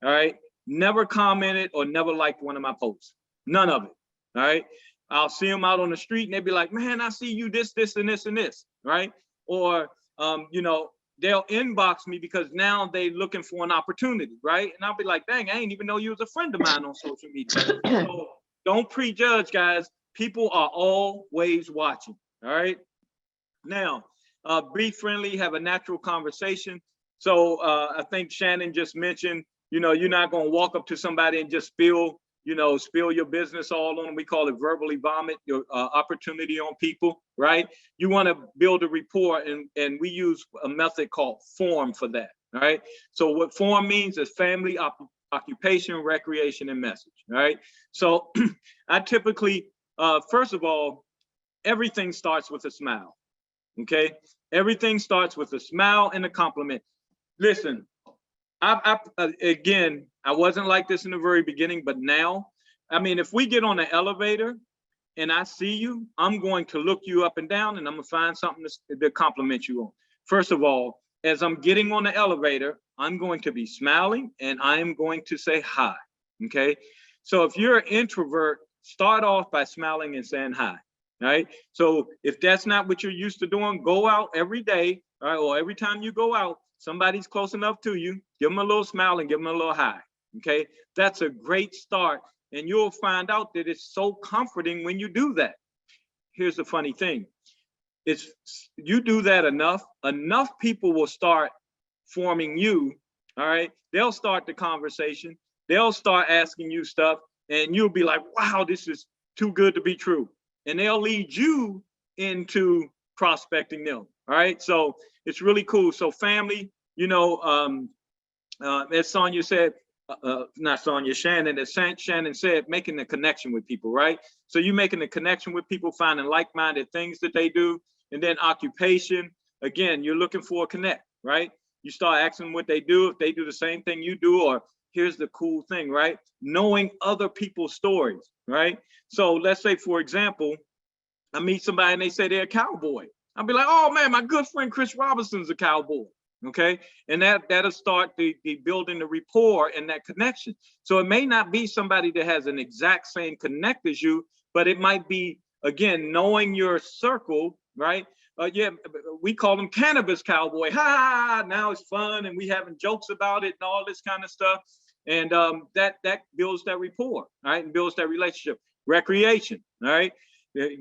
all right, never commented or never liked one of my posts, none of it, all right? I'll see them out on the street and they'll be like, man, I see you this, and this, right? Or, you know, they'll inbox me because now they looking for an opportunity, right? And I'll be like, dang, I ain't even know you was a friend of mine on social media. So don't prejudge, guys. People are always watching, all right? Now, Be friendly, have a natural conversation. So I think Shannon just mentioned, you're not going to walk up to somebody and just spill your business all on them. We call it verbally vomit your opportunity on people, right? You want to build a rapport, and we use a method called FORM for that, all right? So what FORM means is family, occupation, recreation, and message, all right? So I typically, first of all, everything starts with a smile, okay? Everything starts with a smile and a compliment. Listen, again, I wasn't like this in the very beginning, but now, I mean, if we get on the elevator and I see you, I'm going to look you up and down, and I'm gonna find something to compliment you on. First of all, as I'm getting on the elevator, I'm going to be smiling and I am going to say hi, okay? So if you're an introvert, start off by smiling and saying hi, right? So if that's not what you're used to doing, go out every day, all right, or every time you go out, somebody's close enough to you, give them a little smile and give them a little hi, okay? That's a great start, and you'll find out that it's so comforting when you do that. Here's the funny thing. You do that enough people will start forming you, all right? They'll start the conversation. They'll start asking you stuff, and you'll be like, wow, this is too good to be true. And they'll lead you into prospecting them, all right? So it's really cool. So family, as Sonia said, not Sonia, Shannon, as Shannon said, making the connection with people, right? So you making the connection with people, finding like-minded things that they do. And then occupation, again, you're looking for a connect, right? You start asking what they do, if they do the same thing you do, or here's the cool thing, right? Knowing other people's stories, right? So let's say, for example, I meet somebody and they say they're a cowboy. I'll be like, oh man, my good friend Chris Robinson's a cowboy, okay? And that'll start the building the rapport and that connection. So it may not be somebody that has an exact same connect as you, but it might be, again, knowing your circle, right? Yeah, we call them cannabis cowboy. Ha, now it's fun and we having jokes about it and all this kind of stuff. And that builds that rapport, right? And builds that relationship. Recreation, all right? If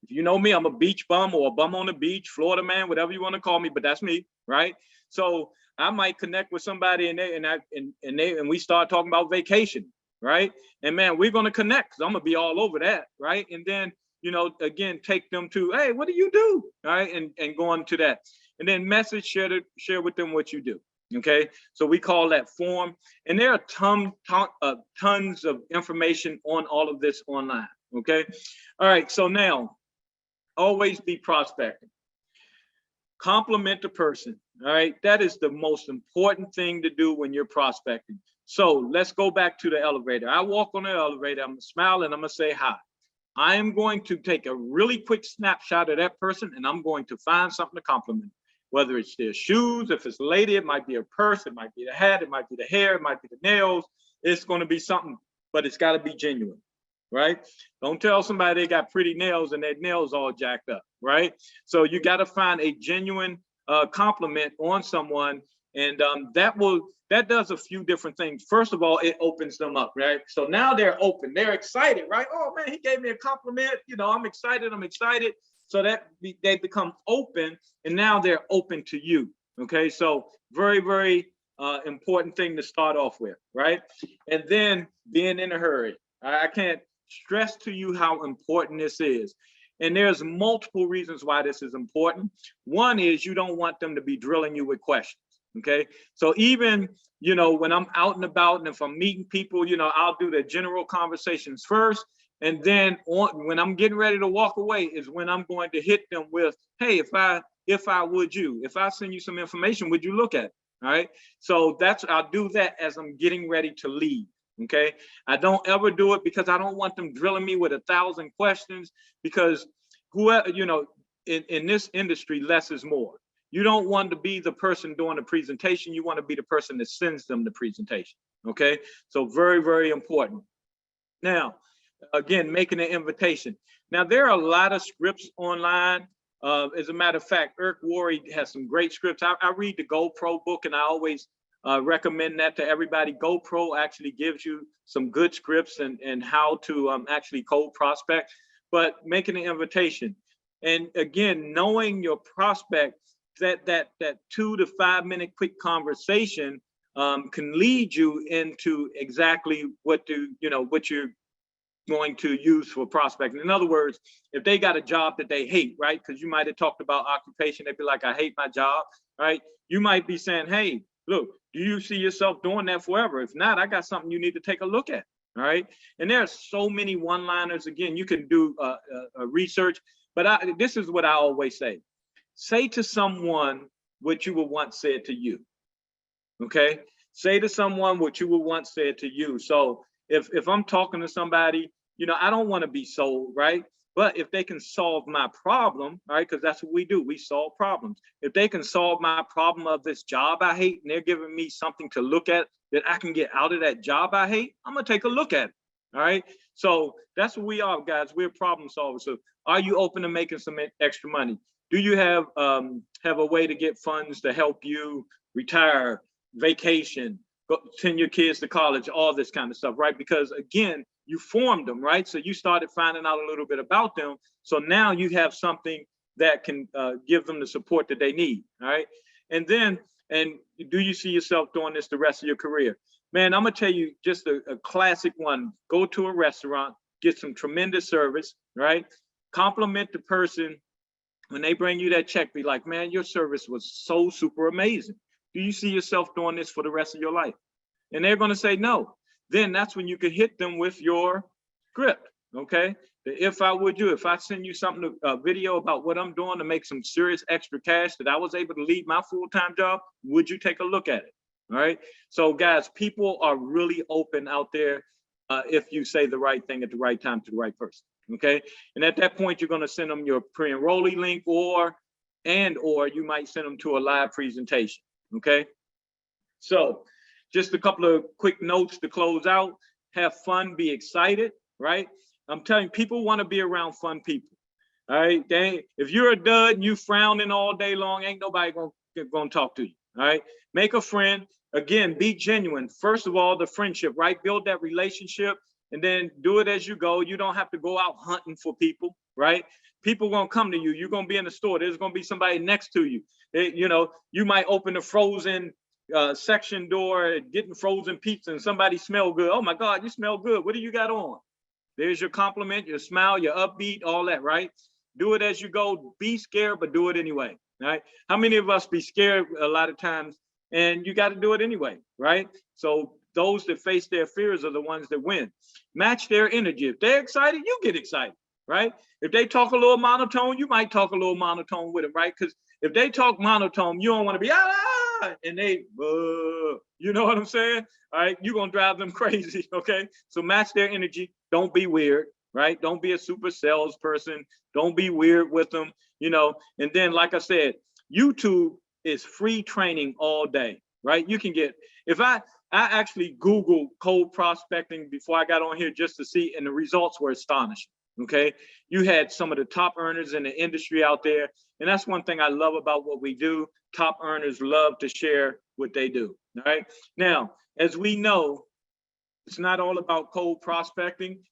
you know me, I'm a beach bum or a bum on the beach, Florida man, whatever you want to call me, but that's me, right? So I might connect with somebody and we start talking about vacation, right? And man, we're gonna connect because I'm gonna be all over that, right? And then, again, take them to, hey, what do you do? All right, and go on to that. And then message, share with them what you do. Okay, so we call that form. And there are tons of information on all of this online. Okay, all right, so now always be prospecting. Compliment the person. All right, that is the most important thing to do when you're prospecting. So let's go back to the elevator. I walk on the elevator, I'm gonna smile and I'm gonna say hi. I am going to take a really quick snapshot of that person and I'm going to find something to compliment. Whether it's their shoes, if it's a lady, it might be a purse, it might be the hat, it might be the hair, it might be the nails. It's going to be something, but it's got to be genuine, right? Don't tell somebody they got pretty nails and their nails all jacked up, right? So you got to find a genuine compliment on someone, and that does a few different things. First of all, it opens them up, right? So now they're open, they're excited, right? Oh man, he gave me a compliment. I'm excited. So that they become open, and now they're open to you. Okay, so very, very important thing to start off with, right? And then being in a hurry. I can't stress to you how important this is. And there's multiple reasons why this is important. One is you don't want them to be drilling you with questions. Okay, so even when I'm out and about and if I'm meeting people, I'll do the general conversations first. And then when I'm getting ready to walk away is when I'm going to hit them with, hey, if I send you some information, would you look at it? All right. So I'll do that as I'm getting ready to leave. Okay. I don't ever do it because I don't want them drilling me with 1,000 questions, because whoever, in this industry, less is more. You don't want to be the person doing the presentation. You want to be the person that sends them the presentation. Okay. So very, very important. Now, again, making an invitation. Now, there are a lot of scripts online. As a matter of fact, Eric Worre has some great scripts. I read the GoPro book, and I always recommend that to everybody. GoPro actually gives you some good scripts and how to actually cold prospect. But making an invitation. And again, knowing your prospect, that 2 to 5 minute quick conversation can lead you into exactly what you're going to use for prospecting. In other words, if they got a job that they hate, right? Because you might have talked about occupation, they'd be like, I hate my job, right? You might be saying, hey, look, do you see yourself doing that forever? If not, I got something you need to take a look at, all right? And there are so many one-liners. Again, you can do research, but this is what I always say. Say to someone what you were once said to you, okay? Say to someone what you were once said to you. So if I'm talking to somebody, I don't want to be sold, right? But if they can solve my problem, right? Because that's what we do, we solve problems. If they can solve my problem of this job I hate, and they're giving me something to look at that I can get out of that job I hate, I'm gonna take a look at it, all right? So that's what we are, guys. We're problem solvers. So are you open to making some extra money? Do you have a way to get funds to help you retire, vacation, send your kids to college, all this kind of stuff, right? Because again, you formed them, right? So you started finding out a little bit about them. So now you have something that can give them the support that they need, all right? And do you see yourself doing this the rest of your career? Man, I'm gonna tell you just a classic one. Go to a restaurant, get some tremendous service, right? Compliment the person. When they bring you that check, be like, man, your service was so super amazing. Do you see yourself doing this for the rest of your life? And they're going to say no. Then that's when you could hit them with your script, okay? If I send you something, a video about what I'm doing to make some serious extra cash that I was able to leave my full-time job, would you take a look at it, all right? So guys, people are really open out there if you say the right thing at the right time to the right person, okay? And at that point, you're going to send them your pre-enrollee link or you might send them to a live presentation. Okay, so just a couple of quick notes to close out. Have fun, be excited, right? I'm telling you, people want to be around fun people, all right? If you're a dud and you frowning all day long, ain't nobody gonna talk to you, all right? Make a friend. Again, be genuine. First of all, the friendship, right? Build that relationship and then do it as you go. You don't have to go out hunting for people, right? People gonna come to you. You're gonna be in the store. There's gonna be somebody next to you. You might open the frozen section door, getting frozen pizza, and somebody smell good. Oh my God, you smell good. What do you got on? There's your compliment, your smile, your upbeat, all that, right? Do it as you go. Be scared, but do it anyway, right? How many of us be scared a lot of times, and you got to do it anyway, right? So those that face their fears are the ones that win. Match their energy. If they're excited, you get excited, right? If they talk a little monotone, you might talk a little monotone with them, right? Because if they talk monotone, you don't want to be and they, you know what I'm saying? All right, you're gonna drive them crazy, okay? So match their energy. Don't be weird, right? Don't be a super salesperson. Don't be weird with them, And then, like I said, YouTube is free training all day, right? You can get, if I actually Googled cold prospecting before I got on here just to see, and the results were astonishing. Okay, you had some of the top earners in the industry out there, and that's one thing I love about what we do. Top earners love to share what they do. All right, now as we know, it's not all about cold prospecting.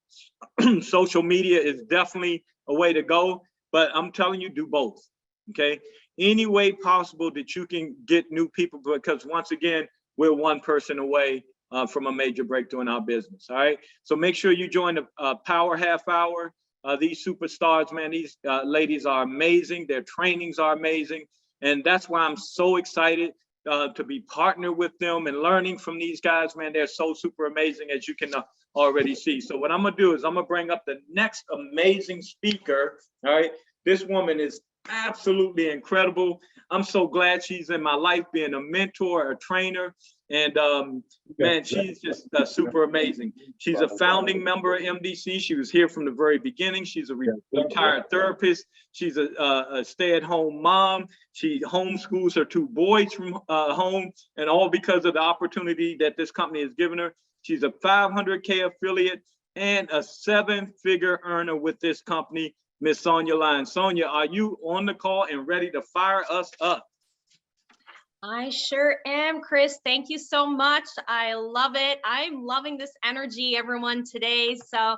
Social media is definitely a way to go, but I'm telling you, do both. Okay, any way possible that you can get new people, because once again, we're one person away from a major breakthrough in our business. All right, so make sure you join the Power Half Hour. These superstars, man, these ladies are amazing. Their trainings are amazing, and that's why I'm so excited to be partnered with them and learning from these guys. Man, they're so super amazing, as you can already see. So what I'm gonna do is I'm gonna bring up the next amazing speaker. All right, this woman is absolutely incredible. I'm so glad she's in my life, being a mentor, a trainer, and man, she's just super amazing. She's a founding member of MDC. She was here from the very beginning. She's a retired therapist. She's a stay-at-home mom. She homeschools her 2 boys from home, and all because of the opportunity that this company has given her. She's a 500K affiliate and a 7-figure earner with this company. Miss Sonia Lyons. Sonia, are you on the call and ready to fire us up? I sure am, Chris. Thank you so much. I love it. I'm loving this energy, everyone, today. So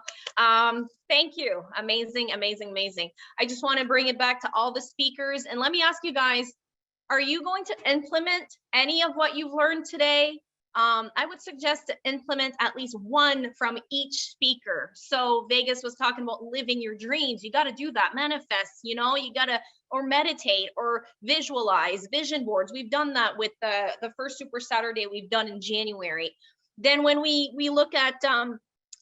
thank you. Amazing, amazing, amazing. I just want to bring it back to all the speakers. And let me ask you guys, are you going to implement any of what you've learned today? I would suggest to implement at least one from each speaker. So Vegas was talking about living your dreams. You got to do that, manifest, you know, you got to, or meditate or visualize, vision boards. We've done that with the first Super Saturday we've done in January. Then when we look at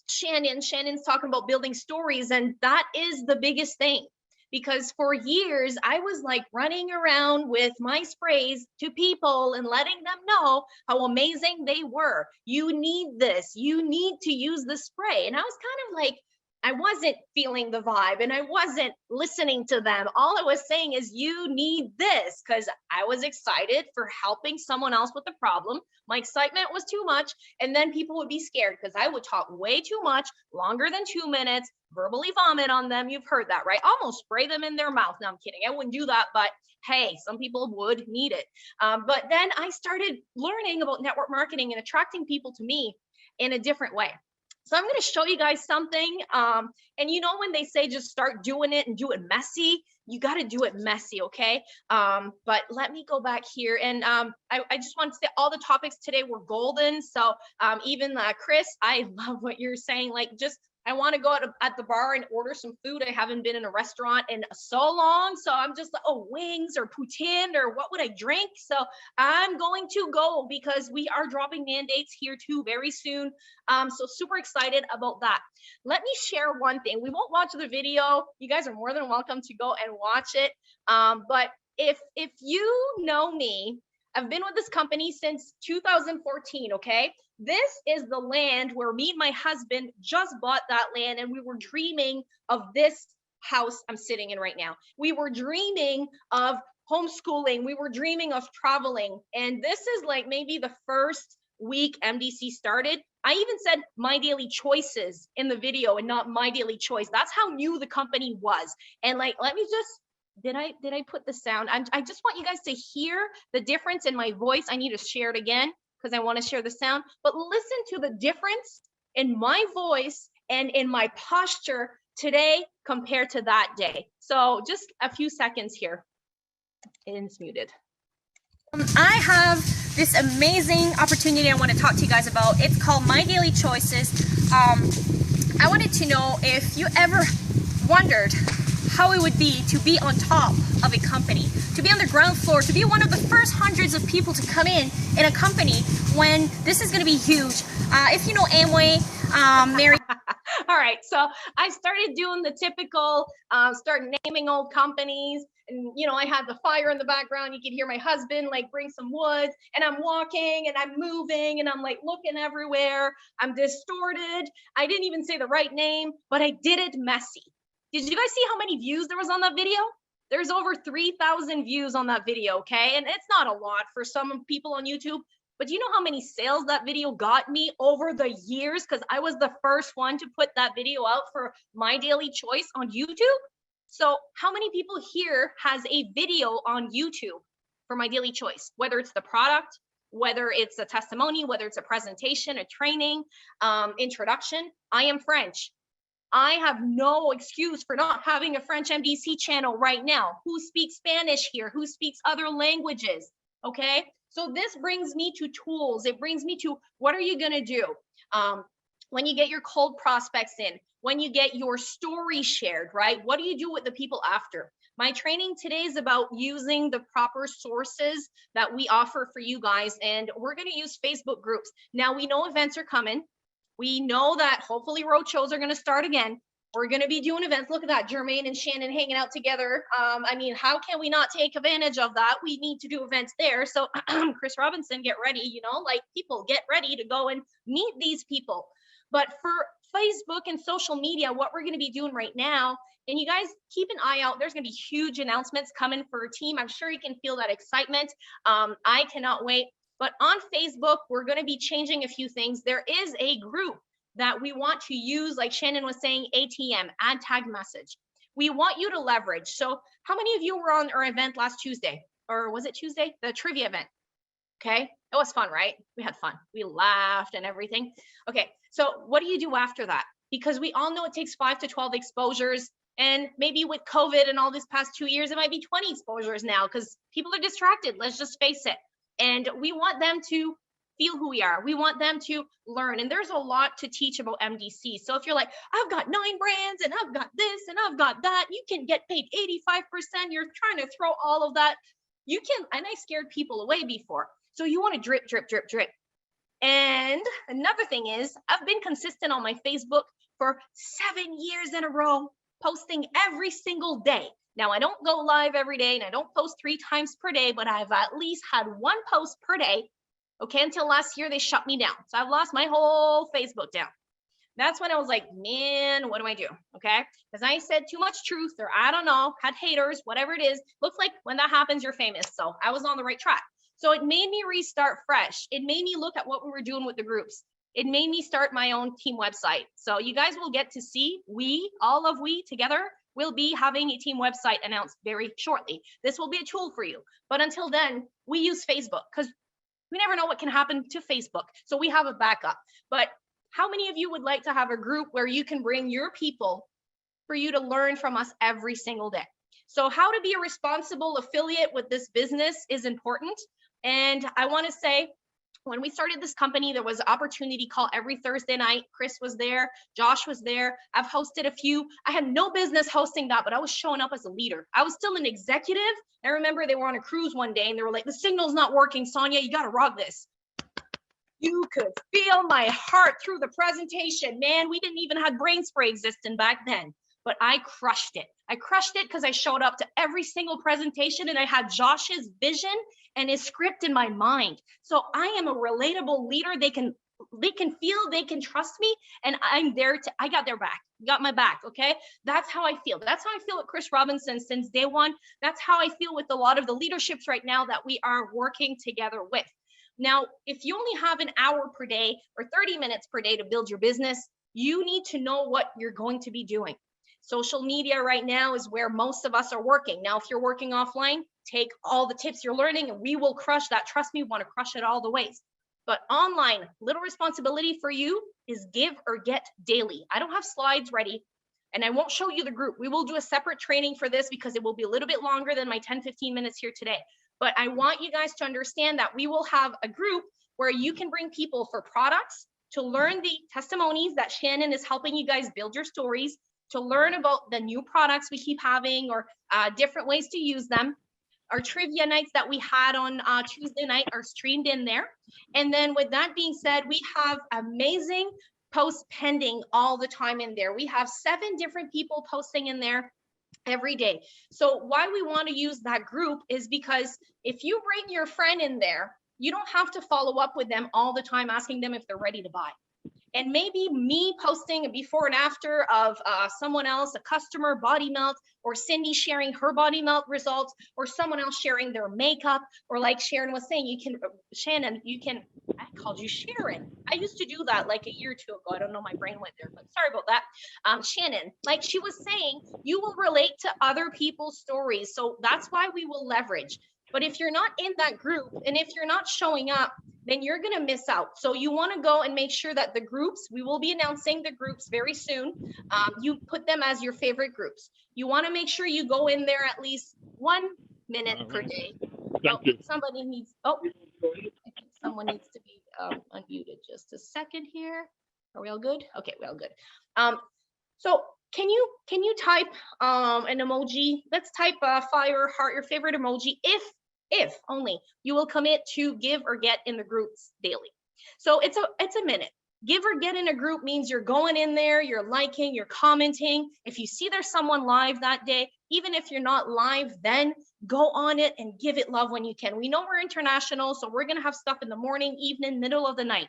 Shannon's talking about building stories, and that is the biggest thing. Because for years, I was like running around with my sprays to people and letting them know how amazing they were. You need this. You need to use the spray. And I was kind of like, I wasn't feeling the vibe and I wasn't listening to them. All I was saying is, you need this, because I was excited for helping someone else with the problem. My excitement was too much. And then people would be scared because I would talk way too much, longer than 2 minutes, verbally vomit on them. You've heard that, right? Almost spray them in their mouth. No, I'm kidding. I wouldn't do that, but hey, some people would need it. But then I started learning about network marketing and attracting people to me in a different way. So I'm going to show you guys something. And you know, when they say just start doing it and do it messy, you got to do it messy, okay? But let me go back here. And I just want to say all the topics today were golden. So even Chris, I love what you're saying. Like, just, I want to go at the bar and order some food. I haven't been in a restaurant in so long. So I'm just like, oh, wings or poutine or what would I drink? So I'm going to go because we are dropping mandates here too very soon. So super excited about that. Let me share one thing. We won't watch the video. You guys are more than welcome to go and watch it. But if you know me, I've been with this company since 2014, okay? This is the land where me and my husband just bought that land, and we were dreaming of this house I'm sitting in right now. We were dreaming of homeschooling. We were dreaming of traveling. And this is like maybe the first week MDC started. I even said my daily choices in the video and not my daily choice. That's how new the company was. And like, let me just, did I put the sound? I just want you guys to hear the difference in my voice. I need to share it again because I want to share the sound, but listen to the difference in my voice and in my posture today compared to that day. So just a few seconds here. It's muted. I have this amazing opportunity I want to talk to you guys about. It's called My Daily Choices. I wanted to know if you ever wondered how it would be to be on top of a company, to be on the ground floor, to be one of the first hundreds of people to come in a company when this is going to be huge. If you know Amway, Mary. All right, so I started doing the typical, start naming old companies. And, you know, I had the fire in the background. You could hear my husband like bring some wood, and I'm walking and I'm moving and I'm like looking everywhere. I'm distorted. I didn't even say the right name, but I did it messy. Did you guys see how many views there was on that video? There's over 3,000 views on that video, okay? And it's not a lot for some people on YouTube, but do you know how many sales that video got me over the years? Because I was the first one to put that video out for My Daily Choice on YouTube. So how many people here has a video on YouTube for My Daily Choice? Whether it's the product, whether it's a testimony, whether it's a presentation, a training, introduction. I am French. I have no excuse for not having a French MDC channel right now. Who speaks Spanish here? Who speaks other languages? Okay. So this brings me to tools. It brings me to what are you going to do when you get your cold prospects in, when you get your story shared, right? What do you do with the people after? My training today is about using the proper sources that we offer for you guys. And we're going to use Facebook groups. Now we know events are coming. We know that hopefully roadshows are going to start again. We're going to be doing events. Look at that, Jermaine and Shannon hanging out together. I mean, how can we not take advantage of that? We need to do events there. So Chris Robinson, get ready, you know, like people get ready to go and meet these people. But for Facebook and social media, what we're going to be doing right now, and you guys keep an eye out, there's going to be huge announcements coming for a team. I'm sure you can feel that excitement. I cannot wait. But on Facebook, we're going to be changing a few things. There is a group that we want to use, like Shannon was saying, ATM, add tag message. We want you to leverage. So how many of you were on our event last Tuesday? Or was it Tuesday? The trivia event. Okay, it was fun, right? We had fun. We laughed and everything. Okay, so what do you do after that? Because we all know it takes 5 to 12 exposures. And maybe with COVID and all this past 2 years, it might be 20 exposures now because people are distracted. Let's just face it. And we want them to feel who we are. We want them to learn. And there's a lot to teach about MDC. So if you're like, I've got 9 brands and I've got this and I've got that, you can get paid 85%. You're trying to throw all of that. You can, and I scared people away before. So you want to drip, drip, drip, drip. And another thing is, I've been consistent on my Facebook for 7 years in a row, posting every single day. Now, I don't go live every day and I don't post 3 times per day, but I've at least had 1 post per day. Okay, until last year, they shut me down. So I've lost my whole Facebook down. That's when I was like, man, what do I do? Okay, because I said too much truth, or I don't know, had haters, whatever it is. Looks like when that happens, you're famous. So I was on the right track. So it made me restart fresh. It made me look at what we were doing with the groups. It made me start my own team website. So you guys will get to see, all of we together will be having a team website announced very shortly. This will be a tool for you. But until then, we use Facebook because we never know what can happen to Facebook. So we have a backup. But how many of you would like to have a group where you can bring your people for you to learn from us every single day? So how to be a responsible affiliate with this business is important. And I want to say, when we started this company, there was an opportunity call every Thursday night. Chris was there, Josh was there. I've hosted a few. I had no business hosting that, but I was showing up as a leader. I was still an executive. I remember they were on a cruise one day and they were like, the signal's not working, Sonia, you got to rock this. You could feel my heart through the presentation, man. We didn't even have brain spray existing back then, but I crushed it. I crushed it because I showed up to every single presentation and I had Josh's vision and his script in my mind. So I am a relatable leader. They can feel, they can trust me, and I'm there to, I got their back, got my back, okay? That's how I feel. That's how I feel with Chris Robinson since day one. That's how I feel with a lot of the leaderships right now that we are working together with. Now, if you only have an hour per day or 30 minutes per day to build your business, you need to know what you're going to be doing. Social media right now is where most of us are working. Now, if you're working offline, take all the tips you're learning and we will crush that. Trust me, we want to crush it all the ways. But online, little responsibility for you is give or get daily. I don't have slides ready and I won't show you the group. We will do a separate training for this because it will be a little bit longer than my 10-15 minutes here today. But I want you guys to understand that we will have a group where you can bring people for products, to learn the testimonies that Shannon is helping you guys build your stories, to learn about the new products we keep having or different ways to use them. Our trivia nights that we had on Tuesday night are streamed in there. And then with that being said, we have amazing posts pending all the time in there. We have 7 different people posting in there every day. So why we want to use that group is because if you bring your friend in there, you don't have to follow up with them all the time asking them if they're ready to buy. And maybe me posting a before and after of someone else, a customer body melt, or Cindy sharing her body melt results, or someone else sharing their makeup, or like Sharon was saying, Shannon, I called you Sharon. I used to do that like a year or 2 ago. I don't know, my brain went there, but sorry about that. Shannon, like she was saying, you will relate to other people's stories. So that's why we will leverage. But if you're not in that group and if you're not showing up, then you're going to miss out. So you want to go and make sure that the groups, we will be announcing the groups very soon. You put them as your favorite groups. You want to make sure you go in there at least 1 minute per day. Somebody needs, I think someone needs to be unmuted. Just a second here. Are we all good? Okay, we're all good. So can you type an emoji? Let's type a fire, heart, your favorite emoji, if only you will commit to give or get in the groups daily. So it's a minute. Give or get in a group means you're going in there, you're liking, you're commenting. If you see there's someone live that day, even if you're not live, then go on it and give it love when you can. We know we're international, so we're going to have stuff in the morning, evening, middle of the night.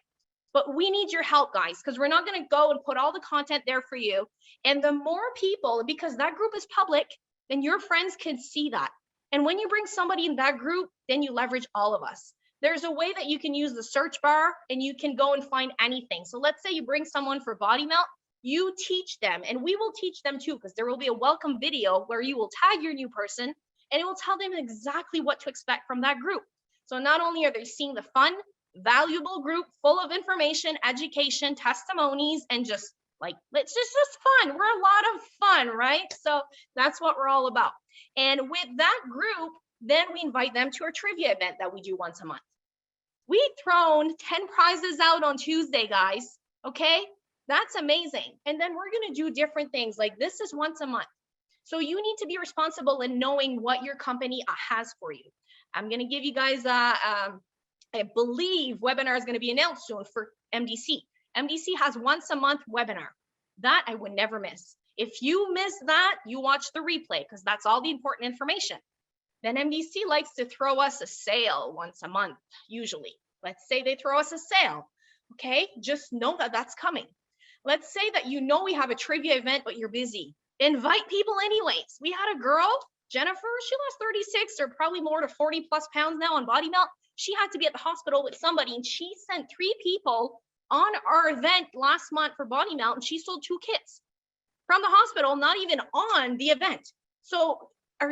But we need your help, guys, because we're not going to go and put all the content there for you. And the more people, because that group is public, then your friends can see that. And when you bring somebody in that group, then you leverage all of us. There's a way that you can use the search bar and you can go and find anything. So let's say you bring someone for body melt, you teach them, and we will teach them too, because there will be a welcome video where you will tag your new person and it will tell them exactly what to expect from that group. So not only are they seeing the fun, valuable group full of information, education, testimonies, and just like, it's just fun. We're a lot of fun, right? So that's what we're all about. And with that group, then we invite them to our trivia event that we do once a month. We've thrown 10 prizes out on Tuesday, guys. Okay, that's amazing. And then we're going to do different things, like this is once a month. So you need to be responsible in knowing what your company has for you. I'm going to give you guys, I believe webinar is going to be announced soon for MDC. MDC has once a month webinar. That I would never miss. If you miss that, you watch the replay because that's all the important information. Then MDC likes to throw us a sale once a month, usually. Let's say they throw us a sale, okay? Just know that that's coming. Let's say that you know we have a trivia event, but you're busy. Invite people anyways. We had a girl, Jennifer, she lost 36 or probably more to 40 plus pounds now on body melt. She had to be at the hospital with somebody and she sent 3 people on our event last month for body melt and she sold 2 kits from the hospital, not even on the event. So are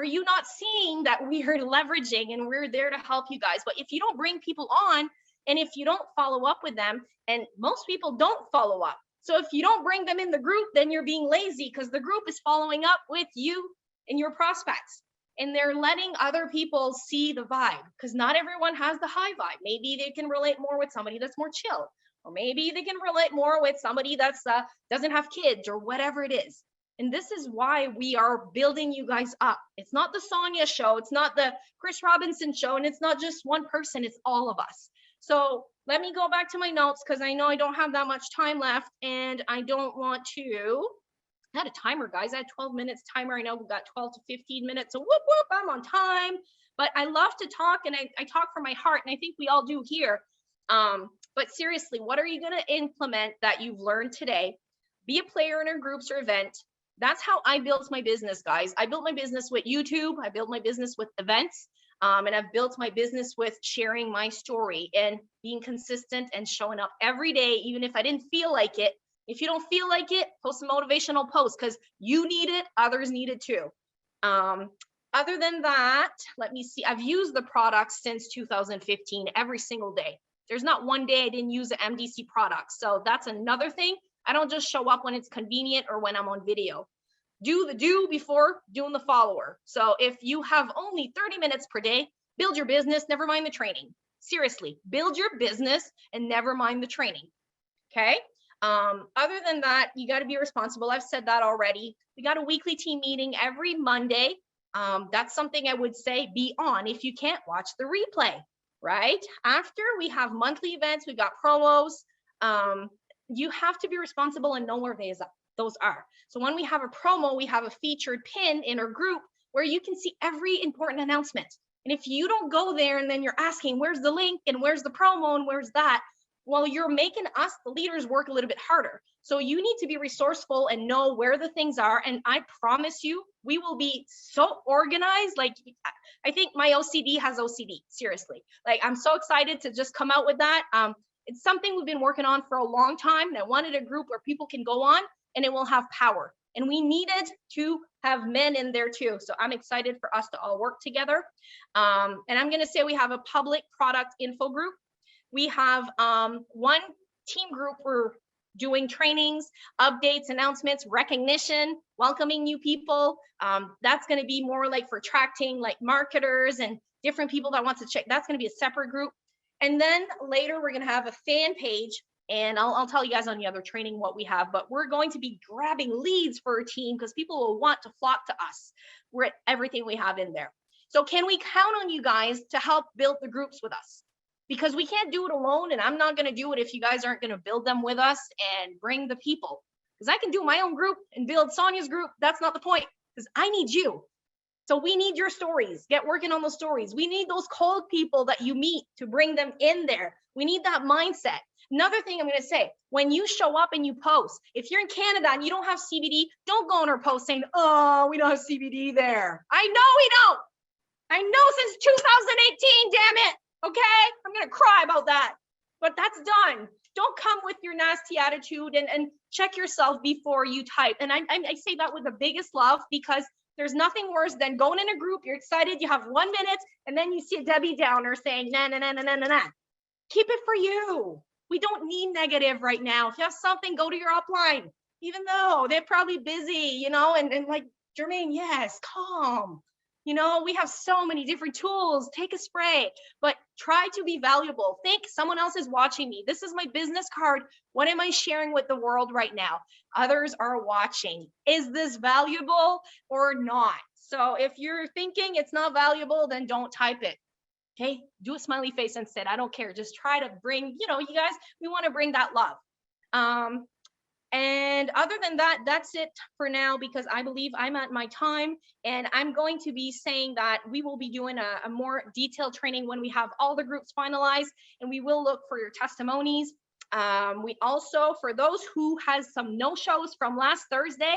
you not seeing that we are leveraging and we're there to help you guys? But if you don't bring people on and if you don't follow up with them, and most people don't follow up. So if you don't bring them in the group, then you're being lazy because the group is following up with you and your prospects. And they're letting other people see the vibe because not everyone has the high vibe. Maybe they can relate more with somebody that's more chill. Or maybe they can relate more with somebody that's doesn't have kids or whatever it is. And this is why we are building you guys up. It's not the Sonia show. It's not the Chris Robinson show. And it's not just one person. It's all of us. So let me go back to my notes because I know I don't have that much time left and I don't want to. I had a timer, guys. I had 12 minutes timer. I know we've got 12 to 15 minutes. So whoop, whoop, I'm on time. But I love to talk and I talk from my heart. And I think we all do here. But seriously, what are you going to implement that you've learned today? Be a player in our groups or event. That's how I built my business, guys. I built my business with YouTube. I built my business with events. And I've built my business with sharing my story and being consistent and showing up every day, even if I didn't feel like it. If you don't feel like it, post a motivational post because you need it, others need it too. Other than that, let me see. I've used the product since 2015 every single day. There's not one day I didn't use an MDC product. So that's another thing. I don't just show up when it's convenient or when I'm on video. Do the do before doing the follower. So if you have only 30 minutes per day, build your business, never mind the training. Seriously, build your business and never mind the training. Okay. Other than that, you got to be responsible. I've said that already. We got a weekly team meeting every Monday. That's something I would say be on. If you can't, watch the replay, right? After we have monthly events, we've got promos. You have to be responsible and know where those are. So when we have a promo, we have a featured pin in our group where you can see every important announcement. And if you don't go there and then you're asking, where's the link and where's the promo and where's that? Well, you're making us, the leaders, work a little bit harder. So you need to be resourceful and know where the things are. And I promise you, we will be so organized. Like, I think my OCD has OCD, seriously. Like, I'm so excited to just come out with that. It's something we've been working on for a long time. And I wanted a group where people can go on and it will have power. And we needed to have men in there too. So I'm excited for us to all work together. And I'm going to say we have a public product info group. We have one team group. We're doing trainings, updates, announcements, recognition, welcoming new people. That's going to be more like for attracting like marketers and different people that want to check. That's going to be a separate group. And then later we're going to have a fan page. And I'll tell you guys on the other training what we have, but we're going to be grabbing leads for our team because people will want to flock to us. We're at everything we have in there. So can we count on you guys to help build the groups with us? Because we can't do it alone, and I'm not going to do it if you guys aren't going to build them with us and bring the people. Because I can do my own group and build Sonia's group. That's not the point, because I need you. So we need your stories. Get working on those stories. We need those cold people that you meet to bring them in there. We need that mindset. Another thing I'm going to say, when you show up and you post, if you're in Canada and you don't have CBD, don't go on our post saying, oh, we don't have CBD there. I know we don't. I know since 2018, damn it. Okay, I'm going to cry about that, but that's done. Don't come with your nasty attitude and check yourself before you type. And I say that with the biggest love because There's nothing worse than going in a group, you're excited, you have 1 minute, and then you see a Debbie Downer saying, nah, nah, nah, nah, nah, nah, nah. Keep it for you. We don't need negative right now. If you have something, go to your upline, even though they're probably busy, you know, and like Jermaine, yes, calm. You know, we have so many different tools. Take a spray, but try to be valuable. Think someone else is watching me. This is my business card. What am I sharing with the world right now? Others are watching. Is this valuable or not? So if you're thinking it's not valuable, then don't type it. Okay, do a smiley face instead. I don't care. Just try to bring, you know, you guys, we want to bring that love. And other than that, that's it for now, because I believe I'm at my time, and I'm going to be saying that we will be doing a more detailed training when we have all the groups finalized, and we will look for your testimonies. We also, for those who has some no-shows from last Thursday,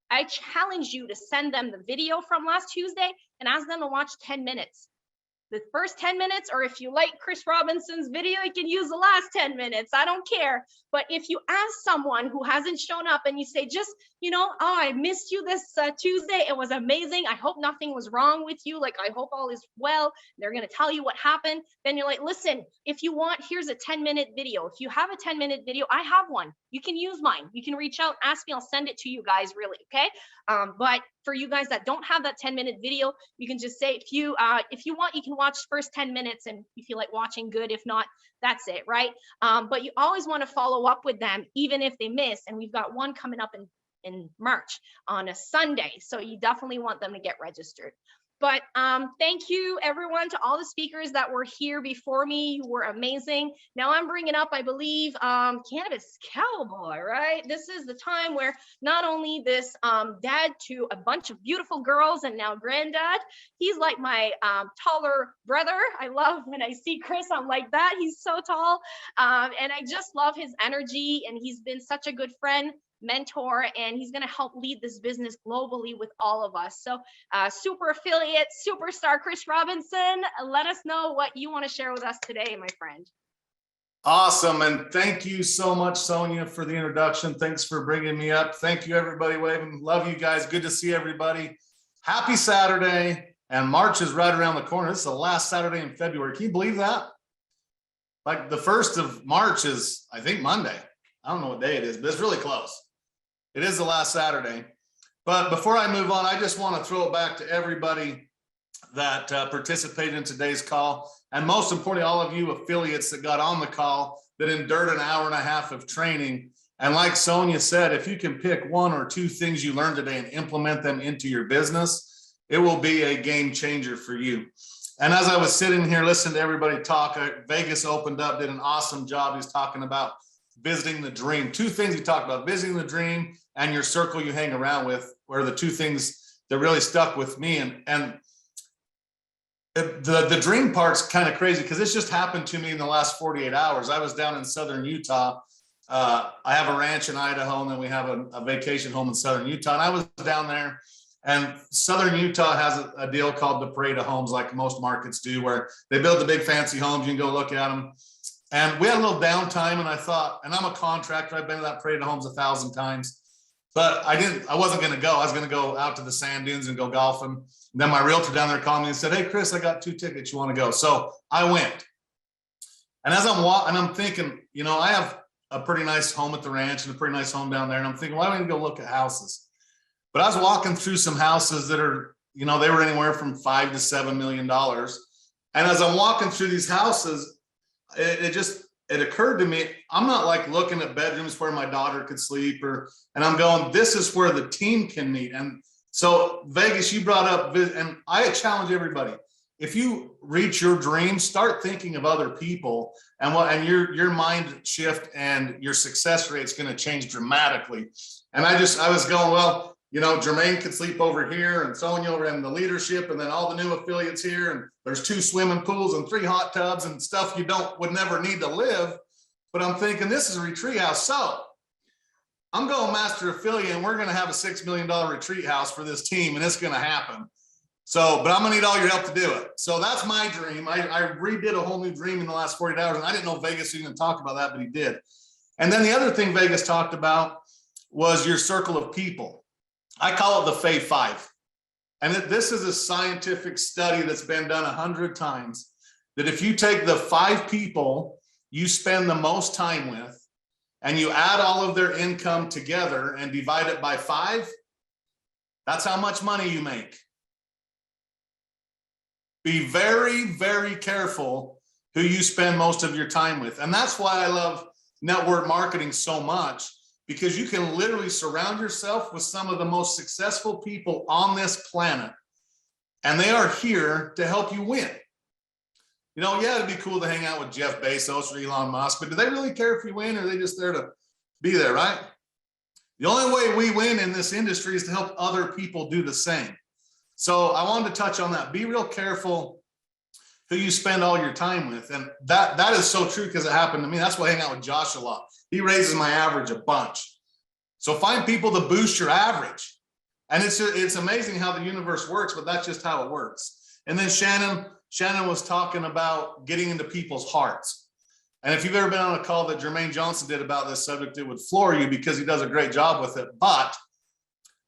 I challenge you to send them the video from last Tuesday and ask them to watch 10 minutes. The first 10 minutes, or if you like Chris Robinson's video, you can use the last 10 minutes. I don't care. But if you ask someone who hasn't shown up and you say, just, you know, oh, I missed you this Tuesday. It was amazing. I hope nothing was wrong with you. Like, I hope all is well. They're going to tell you what happened. Then you're like, listen, if you want, here's a 10-minute video. If you have a 10-minute video, I have one. You can use mine. You can reach out, ask me. I'll send it to you guys, really. Okay. But for you guys that don't have that 10-minute video, you can just say, if you want, you can watch first 10 minutes, and you feel like watching, good. If not, that's it, right? But you always want to follow up with them, even if they miss. And we've got one coming up in March on a Sunday. So you definitely want them to get registered. But thank you, everyone, to all the speakers that were here before me. You were amazing. Now I'm bringing up, I believe, Cannabis Cowboy, right? This is the time where not only this dad to a bunch of beautiful girls and now granddad, he's like my taller brother. I love when I see Chris, I'm like that. He's so tall. And I just love his energy, and he's been such a good friend, mentor, and he's going to help lead this business globally with all of us. So super affiliate, superstar Chris Robinson, let us know what you want to share with us today, my friend. Awesome. And thank you so much, Sonia, for the introduction. Thanks for bringing me up. Thank you, everybody waving. Love you guys. Good to see everybody. Happy Saturday. And March is right around the corner. This is the last Saturday in February. Can you believe that? Like the 1st of March is, I think, Monday. I don't know what day it is, but it's really close. It is the last Saturday. But before I move on, I just want to throw it back to everybody that participated in today's call. And most importantly, all of you affiliates that got on the call, that endured an hour and a half of training. And like Sonia said, if you can pick 1 or 2 things you learned today and implement them into your business, it will be a game changer for you. And as I was sitting here listening to everybody talk, Vegas opened up, did an awesome job. He's talking about visiting the dream. 2 things he talked about: visiting the dream and your circle you hang around with, were the 2 things that really stuck with me. And the dream part's kind of crazy, because this just happened to me in the last 48 hours. I was down in southern Utah. I have a ranch in Idaho, and then we have a vacation home in southern Utah. And I was down there, and southern Utah has a deal called the Parade of Homes, like most markets do, where they build the big fancy homes. You can go look at them. And we had a little downtime, and I thought, and I'm a contractor, I've been to that Parade of Homes 1,000 times, but I wasn't going to go. I was going to go out to the sand dunes and go golfing. And then my realtor down there called me and said, hey, Chris, I got 2 tickets. You want to go? So I went. And as I'm walking, I'm thinking, you know, I have a pretty nice home at the ranch and a pretty nice home down there. And I'm thinking, why don't we go look at houses? But I was walking through some houses that are, you know, they were anywhere from $5 to $7 million. And as I'm walking through these houses, it occurred to me, I'm not like looking at bedrooms where my daughter could sleep, and I'm going, this is where the team can meet. And so Vegas, you brought up, and I challenge everybody, if you reach your dream, start thinking of other people, and your mind shift and your success rate is going to change dramatically. And I was going, well, you know, Jermaine could sleep over here, and Sonia over in the leadership, and then all the new affiliates here, and there's 2 swimming pools and 3 hot tubs and stuff you would never need to live. But I'm thinking, this is a retreat house. So I'm going master affiliate, and we're going to have a $6 million retreat house for this team, and it's going to happen. So, but I'm going to need all your help to do it. So that's my dream. I redid a whole new dream in the last 48 hours, and I didn't know Vegas was going to talk about that, but he did. And then the other thing Vegas talked about was your circle of people. I call it the Fave 5. and this is a scientific study that's been done 100 times, that if you take the 5 people you spend the most time with and you add all of their income together and divide it by 5, that's how much money you make. Be very, very careful who you spend most of your time with. And that's why I love network marketing so much, because you can literally surround yourself with some of the most successful people on this planet, and they are here to help you win. You know, yeah, it'd be cool to hang out with Jeff Bezos or Elon Musk, but do they really care if you win, or are they just there to be there, right? The only way we win in this industry is to help other people do the same. So I wanted to touch on that. Be real careful who you spend all your time with. And that is so true, because it happened to me. That's why I hang out with Josh a lot. He raises my average a bunch. So find people to boost your average. And it's amazing how the universe works, but that's just how it works. And then Shannon was talking about getting into people's hearts. And if you've ever been on a call that Jermaine Johnson did about this subject, it would floor you, because he does a great job with it. But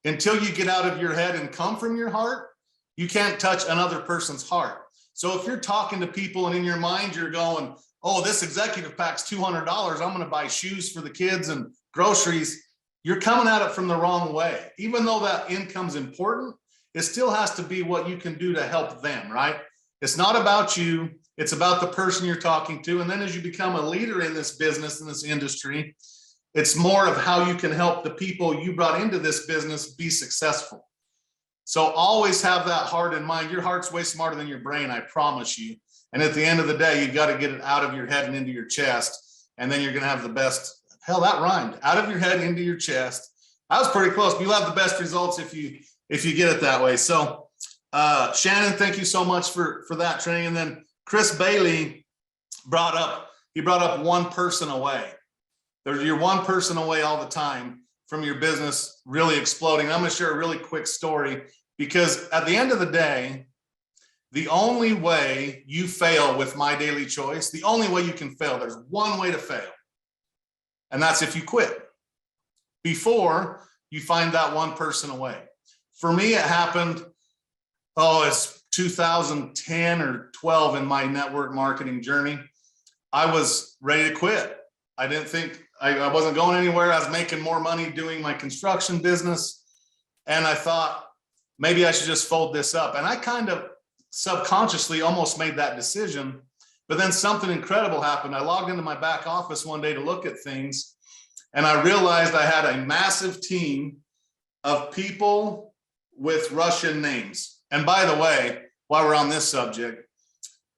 until you get out of your head and come from your heart, you can't touch another person's heart. So if you're talking to people and in your mind you're going, oh, this executive pack's $200, I'm going to buy shoes for the kids and groceries, you're coming at it from the wrong way. Even though that income's important, it still has to be what you can do to help them, right? It's not about you, it's about the person you're talking to. And then as you become a leader in this business, in this industry, it's more of how you can help the people you brought into this business be successful. So always have that heart in mind. Your heart's way smarter than your brain, I promise you. And at the end of the day, you've got to get it out of your head and into your chest. And then you're going to have the best, hell, that rhymed, out of your head into your chest. I was pretty close, but you'll have the best results if you get it that way. So Shannon, thank you so much for that training. And then Chris Bailey brought up one person away. You're one person away all the time from your business really exploding. I'm going to share a really quick story, because at the end of the day, the only way you fail with My Daily Choice, the only way you can fail, there's one way to fail. And that's if you quit before you find that one person away. For me, it happened, it's 2010 or 12 in my network marketing journey. I was ready to quit. I didn't think, I wasn't going anywhere. I was making more money doing my construction business. And I thought, maybe I should just fold this up. And I kind of subconsciously almost made that decision. But then something incredible happened. I logged into my back office one day to look at things, and I realized I had a massive team of people with Russian names. And by the way, while we're on this subject,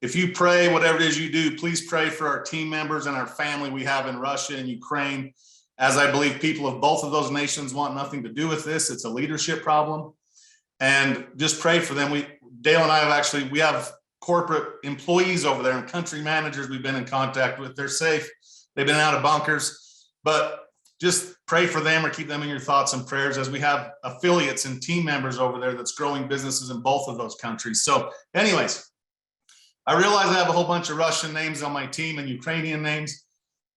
if you pray, whatever it is you do, please pray for our team members and our family we have in Russia and Ukraine, as I believe people of both of those nations want nothing to do with this. It's a leadership problem. And just pray for them. Dale and I we have corporate employees over there and country managers we've been in contact with. They're safe. They've been out of bunkers, but just pray for them or keep them in your thoughts and prayers, as we have affiliates and team members over there that's growing businesses in both of those countries. So anyways, I realize I have a whole bunch of Russian names on my team and Ukrainian names.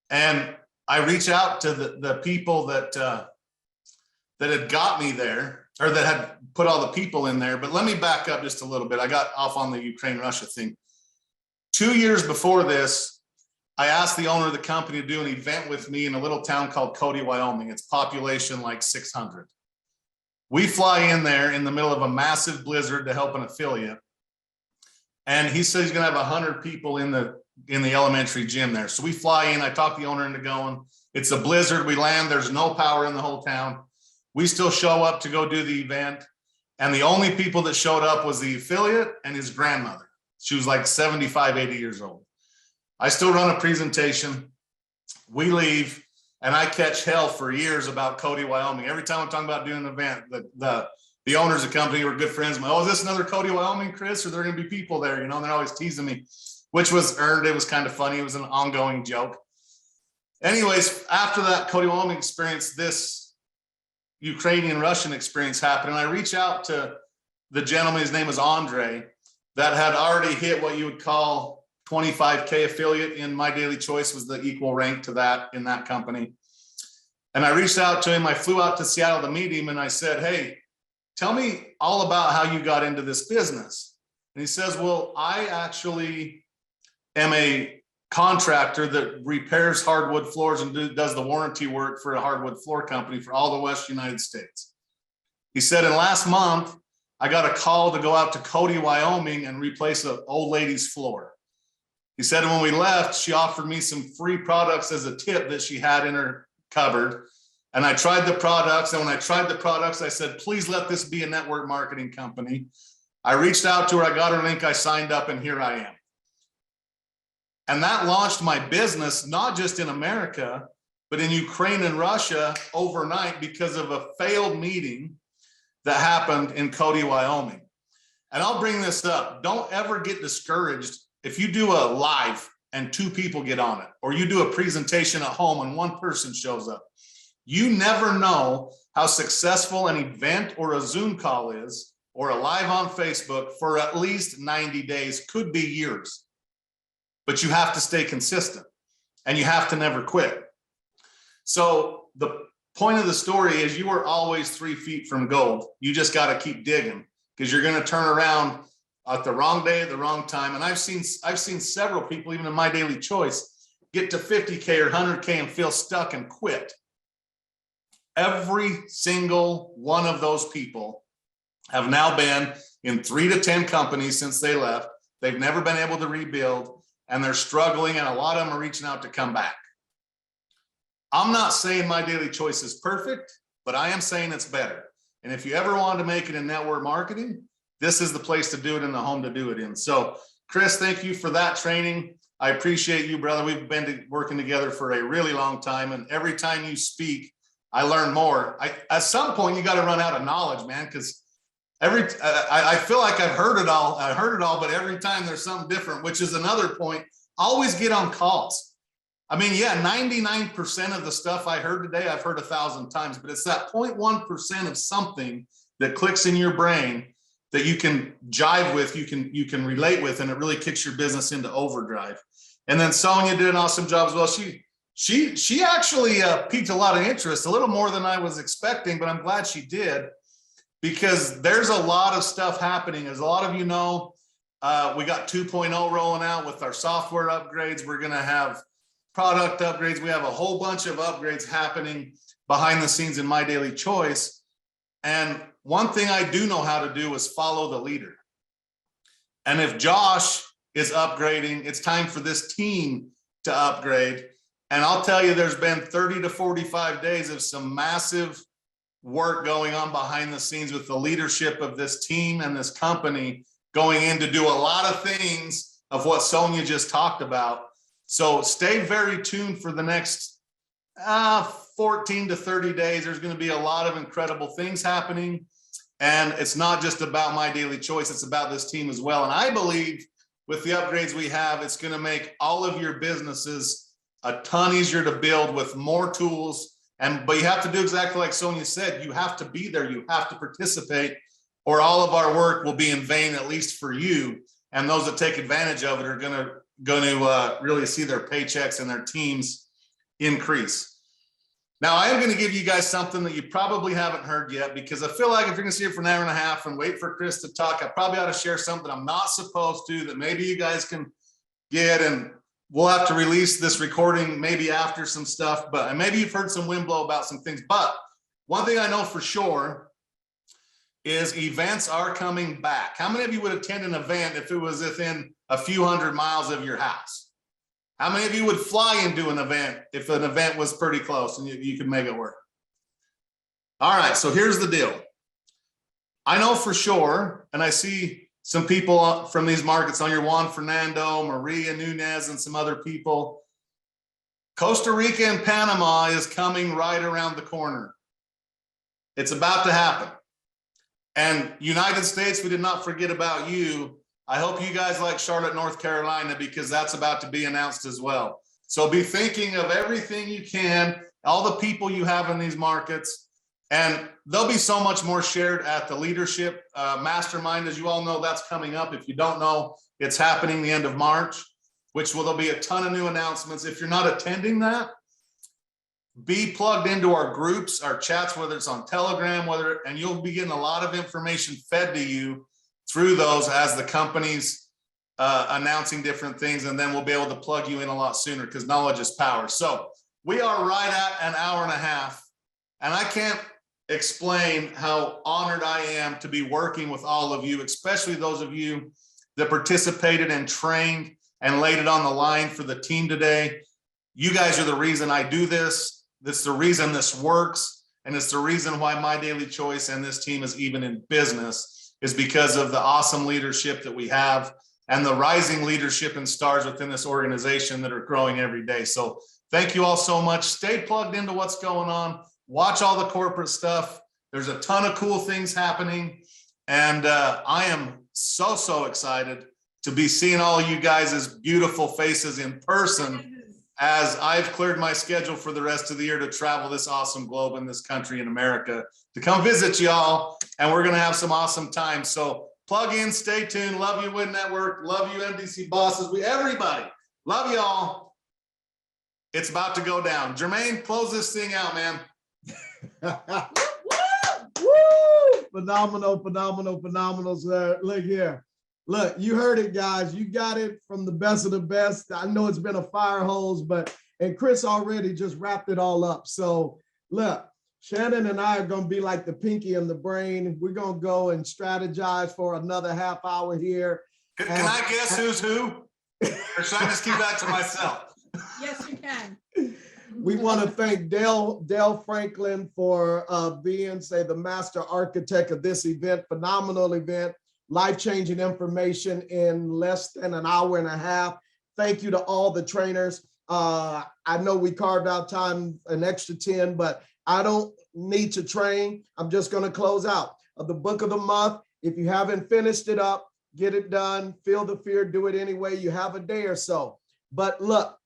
And I reach out to the people that had got me there, or that had put all the people in there. But let me back up just a little bit. I got off on the Ukraine-Russia thing. 2 years before this, I asked the owner of the company to do an event with me in a little town called Cody, Wyoming. It's population like 600. We fly in there in the middle of a massive blizzard to help an affiliate. And he said he's gonna have 100 people in the elementary gym there. So we fly in, I talk the owner into going. It's a blizzard, we land, there's no power in the whole town. We still show up to go do the event. And the only people that showed up was the affiliate and his grandmother. She was like 75, 80 years old. I still run a presentation. We leave, and I catch hell for years about Cody, Wyoming. Every time I'm talking about doing an event, the owners of the company were good friends. Oh, is this another Cody, Wyoming, Chris? Or are there going to be people there? And they're always teasing me, which was earned. It was kind of funny. It was an ongoing joke. Anyways, after that Cody, Wyoming experience, this Ukrainian Russian experience happened. And I reach out to the gentleman, his name is Andre, that had already hit what you would call 25K affiliate in My Daily Choice, was the equal rank to that in that company. And I reached out to him. I flew out to Seattle to meet him, and I said, hey, tell me all about how you got into this business. And he says, well, I actually am a contractor that repairs hardwood floors and does the warranty work for a hardwood floor company for all the West United States. He said, and last month, I got a call to go out to Cody, Wyoming and replace an old lady's floor. He said, when we left, she offered me some free products as a tip that she had in her cupboard. And I tried the products. And when I tried the products, I said, please let this be a network marketing company. I reached out to her. I got her link. I signed up, and here I am. And that launched my business, not just in America, but in Ukraine and Russia overnight because of a failed meeting that happened in Cody, Wyoming. And I'll bring this up. Don't ever get discouraged if you do a live and 2 people get on it, or you do a presentation at home and 1 person shows up. You never know how successful an event or a Zoom call is, or a live on Facebook for at least 90 days, could be years. But you have to stay consistent and you have to never quit. So the point of the story is you are always 3 feet from gold. You just got to keep digging, because you're going to turn around at the wrong day, at the wrong time. And I've seen several people, even in my daily choice, get to 50K or 100K and feel stuck and quit. Every single one of those people have now been in 3 to 10 companies since they left. They've never been able to rebuild, and they're struggling, and a lot of them are reaching out to come back. I'm not saying my daily choice is perfect, but I am saying it's better. And if you ever wanted to make it in network marketing, this is the place to do it, in the home to do it in. So Chris, thank you for that training. I appreciate you, brother. We've been working together for a really long time. And every time you speak, I learn more. At some point, you got to run out of knowledge, man, because I feel like I've heard it all. I heard it all, but every time there's something different, which is another point. Always get on calls. I mean, yeah, 99% of the stuff I heard today, I've heard 1,000 times, but it's that 0.1% of something that clicks in your brain that you can jive with, you can relate with, and it really kicks your business into overdrive. And then Sonia did an awesome job as well. She actually piqued a lot of interest, a little more than I was expecting, but I'm glad she did, because there's a lot of stuff happening. As a lot of you know, we got 2.0 rolling out with our software upgrades. We're going to have product upgrades. We have a whole bunch of upgrades happening behind the scenes in My Daily Choice. And one thing I do know how to do is follow the leader. And if Josh is upgrading, it's time for this team to upgrade. And I'll tell you, there's been 30 to 45 days of some massive work going on behind the scenes with the leadership of this team and this company going in to do a lot of things of what Sonia just talked about. So stay very tuned for the next 14 to 30 days. There's going to be a lot of incredible things happening. And it's not just about My Daily Choice, it's about this team as well. And I believe with the upgrades we have, it's going to make all of your businesses a ton easier to build with more tools. But you have to do exactly like Sonia said, you have to be there, you have to participate, or all of our work will be in vain, at least for you. And those that take advantage of it are going to really see their paychecks and their teams increase. Now, I am going to give you guys something that you probably haven't heard yet, because I feel like if you're going to see it for an hour and a half and wait for Chris to talk, I probably ought to share something I'm not supposed to, that maybe you guys can get, and we'll have to release this recording maybe after some stuff, but maybe you've heard some wind blow about some things. But one thing I know for sure is events are coming back. How many of you would attend an event if it was within a few hundred miles of your house? How many of you would fly into an event if an event was pretty close and you could make it work? All right, so here's the deal. I know for sure, and I see some people from these markets on your Juan Fernando, Maria Nunez, and some other people. Costa Rica and Panama is coming right around the corner. It's about to happen. And United States, we did not forget about you. I hope you guys like Charlotte, North Carolina, because that's about to be announced as well. So be thinking of everything you can, all the people you have in these markets, and there'll be so much more shared at the leadership mastermind. As you all know, that's coming up. If you don't know, it's happening the end of March, which there'll be a ton of new announcements. If you're not attending that, be plugged into our groups, our chats, whether it's on Telegram, and you'll be getting a lot of information fed to you through those as the company's announcing different things, and then we'll be able to plug you in a lot sooner because knowledge is power. So we are right at an hour and a half, and I can't explain how honored I am to be working with all of you, especially those of you that participated and trained and laid it on the line for the team today. You guys are the reason I do this. That's the reason this works. And it's the reason why My Daily Choice and this team is even in business, is because of the awesome leadership that we have and the rising leadership and stars within this organization that are growing every day. So thank you all so much. Stay plugged into what's going on. Watch all the corporate stuff. There's a ton of cool things happening. And I am so excited to be seeing all of you guys' beautiful faces in person as I've cleared my schedule for the rest of the year to travel this awesome globe in this country in America to come visit y'all. And we're going to have some awesome time. So plug in, stay tuned. Love you, Win Network. Love you, MDC bosses. Everybody, love y'all. It's about to go down. Jermaine, close this thing out, man. Woo! Phenomenal, sir. Look here. Look, you heard it, guys. You got it from the best of the best. I know it's been a fire hose, and Chris already just wrapped it all up. So look, Shannon and I are going to be like the pinky and the brain. We're going to go and strategize for another half hour here. Can I guess who's who? Or should I just keep that to myself? Yes, you can. We want to thank Dale Franklin for being, say, the master architect of this event. Phenomenal event, life-changing information in less than an hour and a half. Thank you to all the trainers. I know we carved out time, an extra 10, but I don't need to train. I'm just going to close out the book of the month. If you haven't finished it up, get it done. Feel the fear, do it anyway. You have a day or so. But look,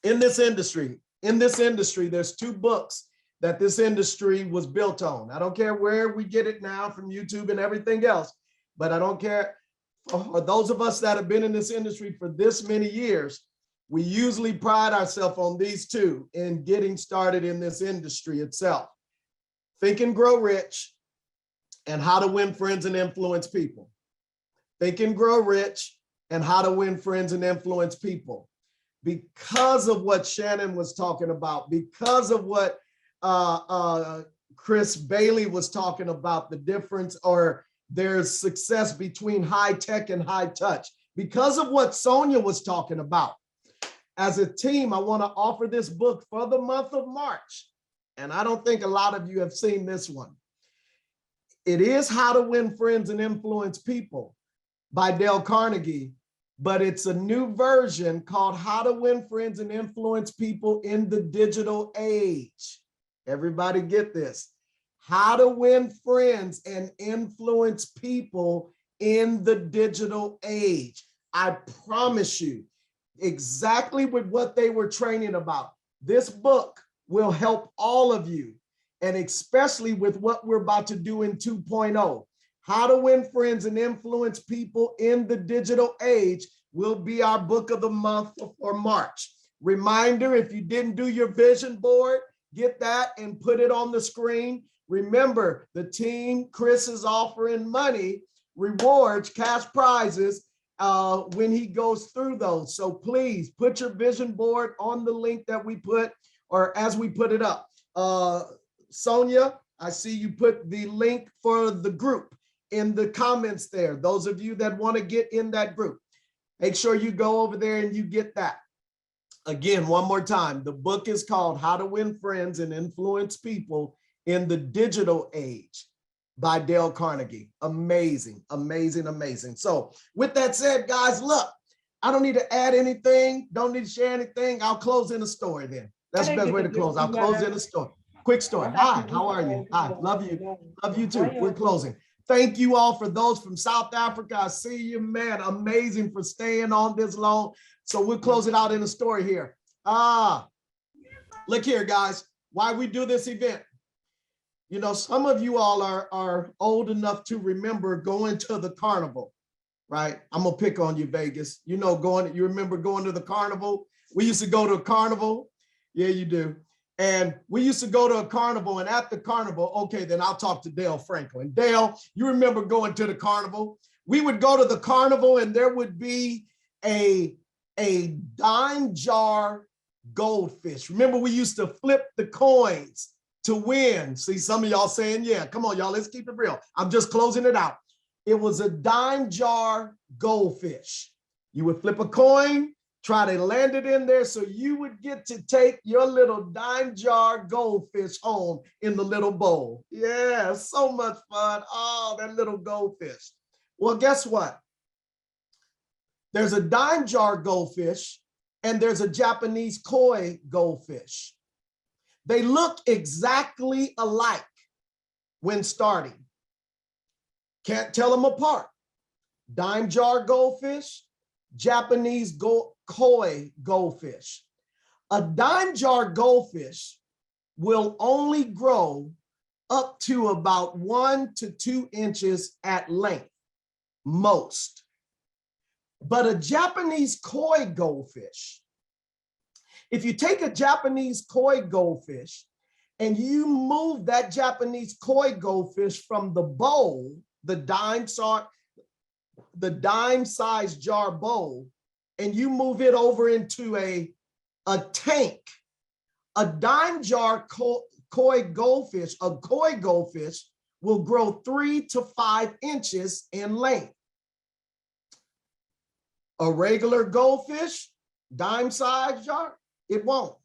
in this industry, there's two books that this industry was built on. I don't care where we get it now from YouTube and everything else, but I don't care. For those of us that have been in this industry for this many years, we usually pride ourselves on these two in getting started in this industry itself. Think and Grow Rich and How to Win Friends and Influence People. Think and Grow Rich and How to Win Friends and Influence People. Because of what Shannon was talking about, because of what Chris Bailey was talking about, the difference or there's success between high tech and high touch, because of what Sonia was talking about. As a team, I want to offer this book for the month of March. And I don't think a lot of you have seen this one. It is How to Win Friends and Influence People by Dale Carnegie, but it's a new version called How to Win Friends and Influence People in the Digital Age. Everybody get this. How to Win Friends and Influence People in the Digital Age. I promise you, exactly with what they were training about. This book will help all of you, and especially with what we're about to do in 2.0. How to Win Friends and Influence People in the Digital Age will be our book of the month for March. Reminder, if you didn't do your vision board, get that and put it on the screen. Remember, the team, Chris is offering money, rewards, cash prizes when he goes through those. So please put your vision board on the link that we put, or as we put it up. Sonia, I see you put the link for the group in the comments there. Those of you that want to get in that group, make sure you go over there and you get that. Again, one more time, the book is called How to Win Friends and Influence People in the Digital Age by Dale Carnegie. Amazing, amazing, amazing. So with that said, guys, look, I don't need to add anything. Don't need to share anything. I'll close in a story then. That's the best way to close. I'll close in a story. Quick story. Hi, how are you? Hi, love you. Love you too. We're closing. Thank you all for those from South Africa. I see you, man. Amazing for staying on this long. So we'll close it out in a story here. Look here, guys. Why we do this event. You know, some of you all are old enough to remember going to the carnival, right? I'm gonna pick on you, Vegas. You know, you remember going to the carnival? We used to go to a carnival. Yeah, you do. And we used to go to a carnival, and at the carnival, okay, then I'll talk to Dale Franklin. Dale, you remember going to the carnival? We would go to the carnival and there would be a dime jar goldfish. Remember, we used to flip the coins to win. See, some of y'all saying, yeah, come on, y'all, let's keep it real. I'm just closing it out. It was a dime jar goldfish. You would flip a coin, try to land it in there so you would get to take your little dime jar goldfish home in the little bowl. Yeah, so much fun. Oh, that little goldfish. Well, guess what? There's a dime jar goldfish and there's a Japanese koi goldfish. They look exactly alike when starting. Can't tell them apart. Dime jar goldfish, Japanese koi goldfish. A dime jar goldfish will only grow up to about 1 to 2 inches at length, most. But a Japanese koi goldfish, if you take a Japanese koi goldfish and you move that Japanese koi goldfish from the bowl, the dime-sized jar bowl, and you move it over into a tank, a dime jar koi goldfish will grow 3 to 5 inches in length. A regular goldfish, dime-sized jar, it won't.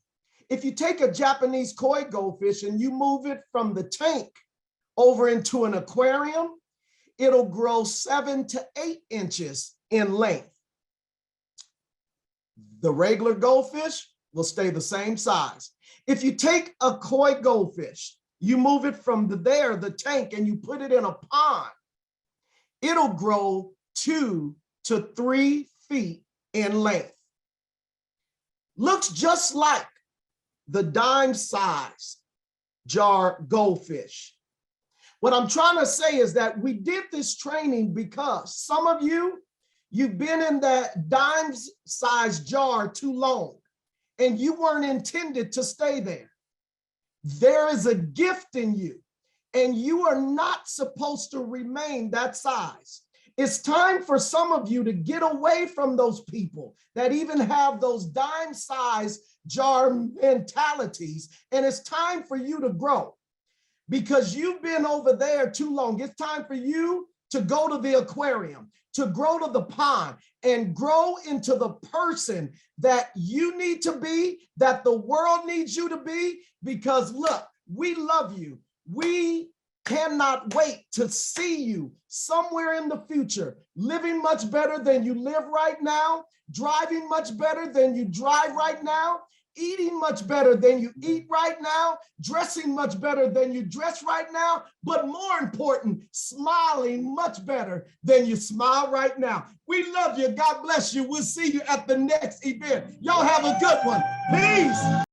If you take a Japanese koi goldfish and you move it from the tank over into an aquarium, it'll grow 7 to 8 inches in length. The regular goldfish will stay the same size. If you take a koi goldfish, you move it from the tank, and you put it in a pond, it'll grow 2 to 3 feet in length. Looks just like the dime-sized jar goldfish. What I'm trying to say is that we did this training because some of you've been in that dime-sized jar too long and you weren't intended to stay there. There is a gift in you and you are not supposed to remain that size. It's time for some of you to get away from those people that even have those dime-sized jar mentalities, and it's time for you to grow because you've been over there too long. It's time for you to go to the aquarium, to grow to the pond, and grow into the person that you need to be, that the world needs you to be, because look, we love you. We cannot wait to see you somewhere in the future, living much better than you live right now, driving much better than you drive right now, eating much better than you eat right now, dressing much better than you dress right now, but more important, smiling much better than you smile right now. We love you. God bless you. We'll see you at the next event. Y'all have a good one. Peace.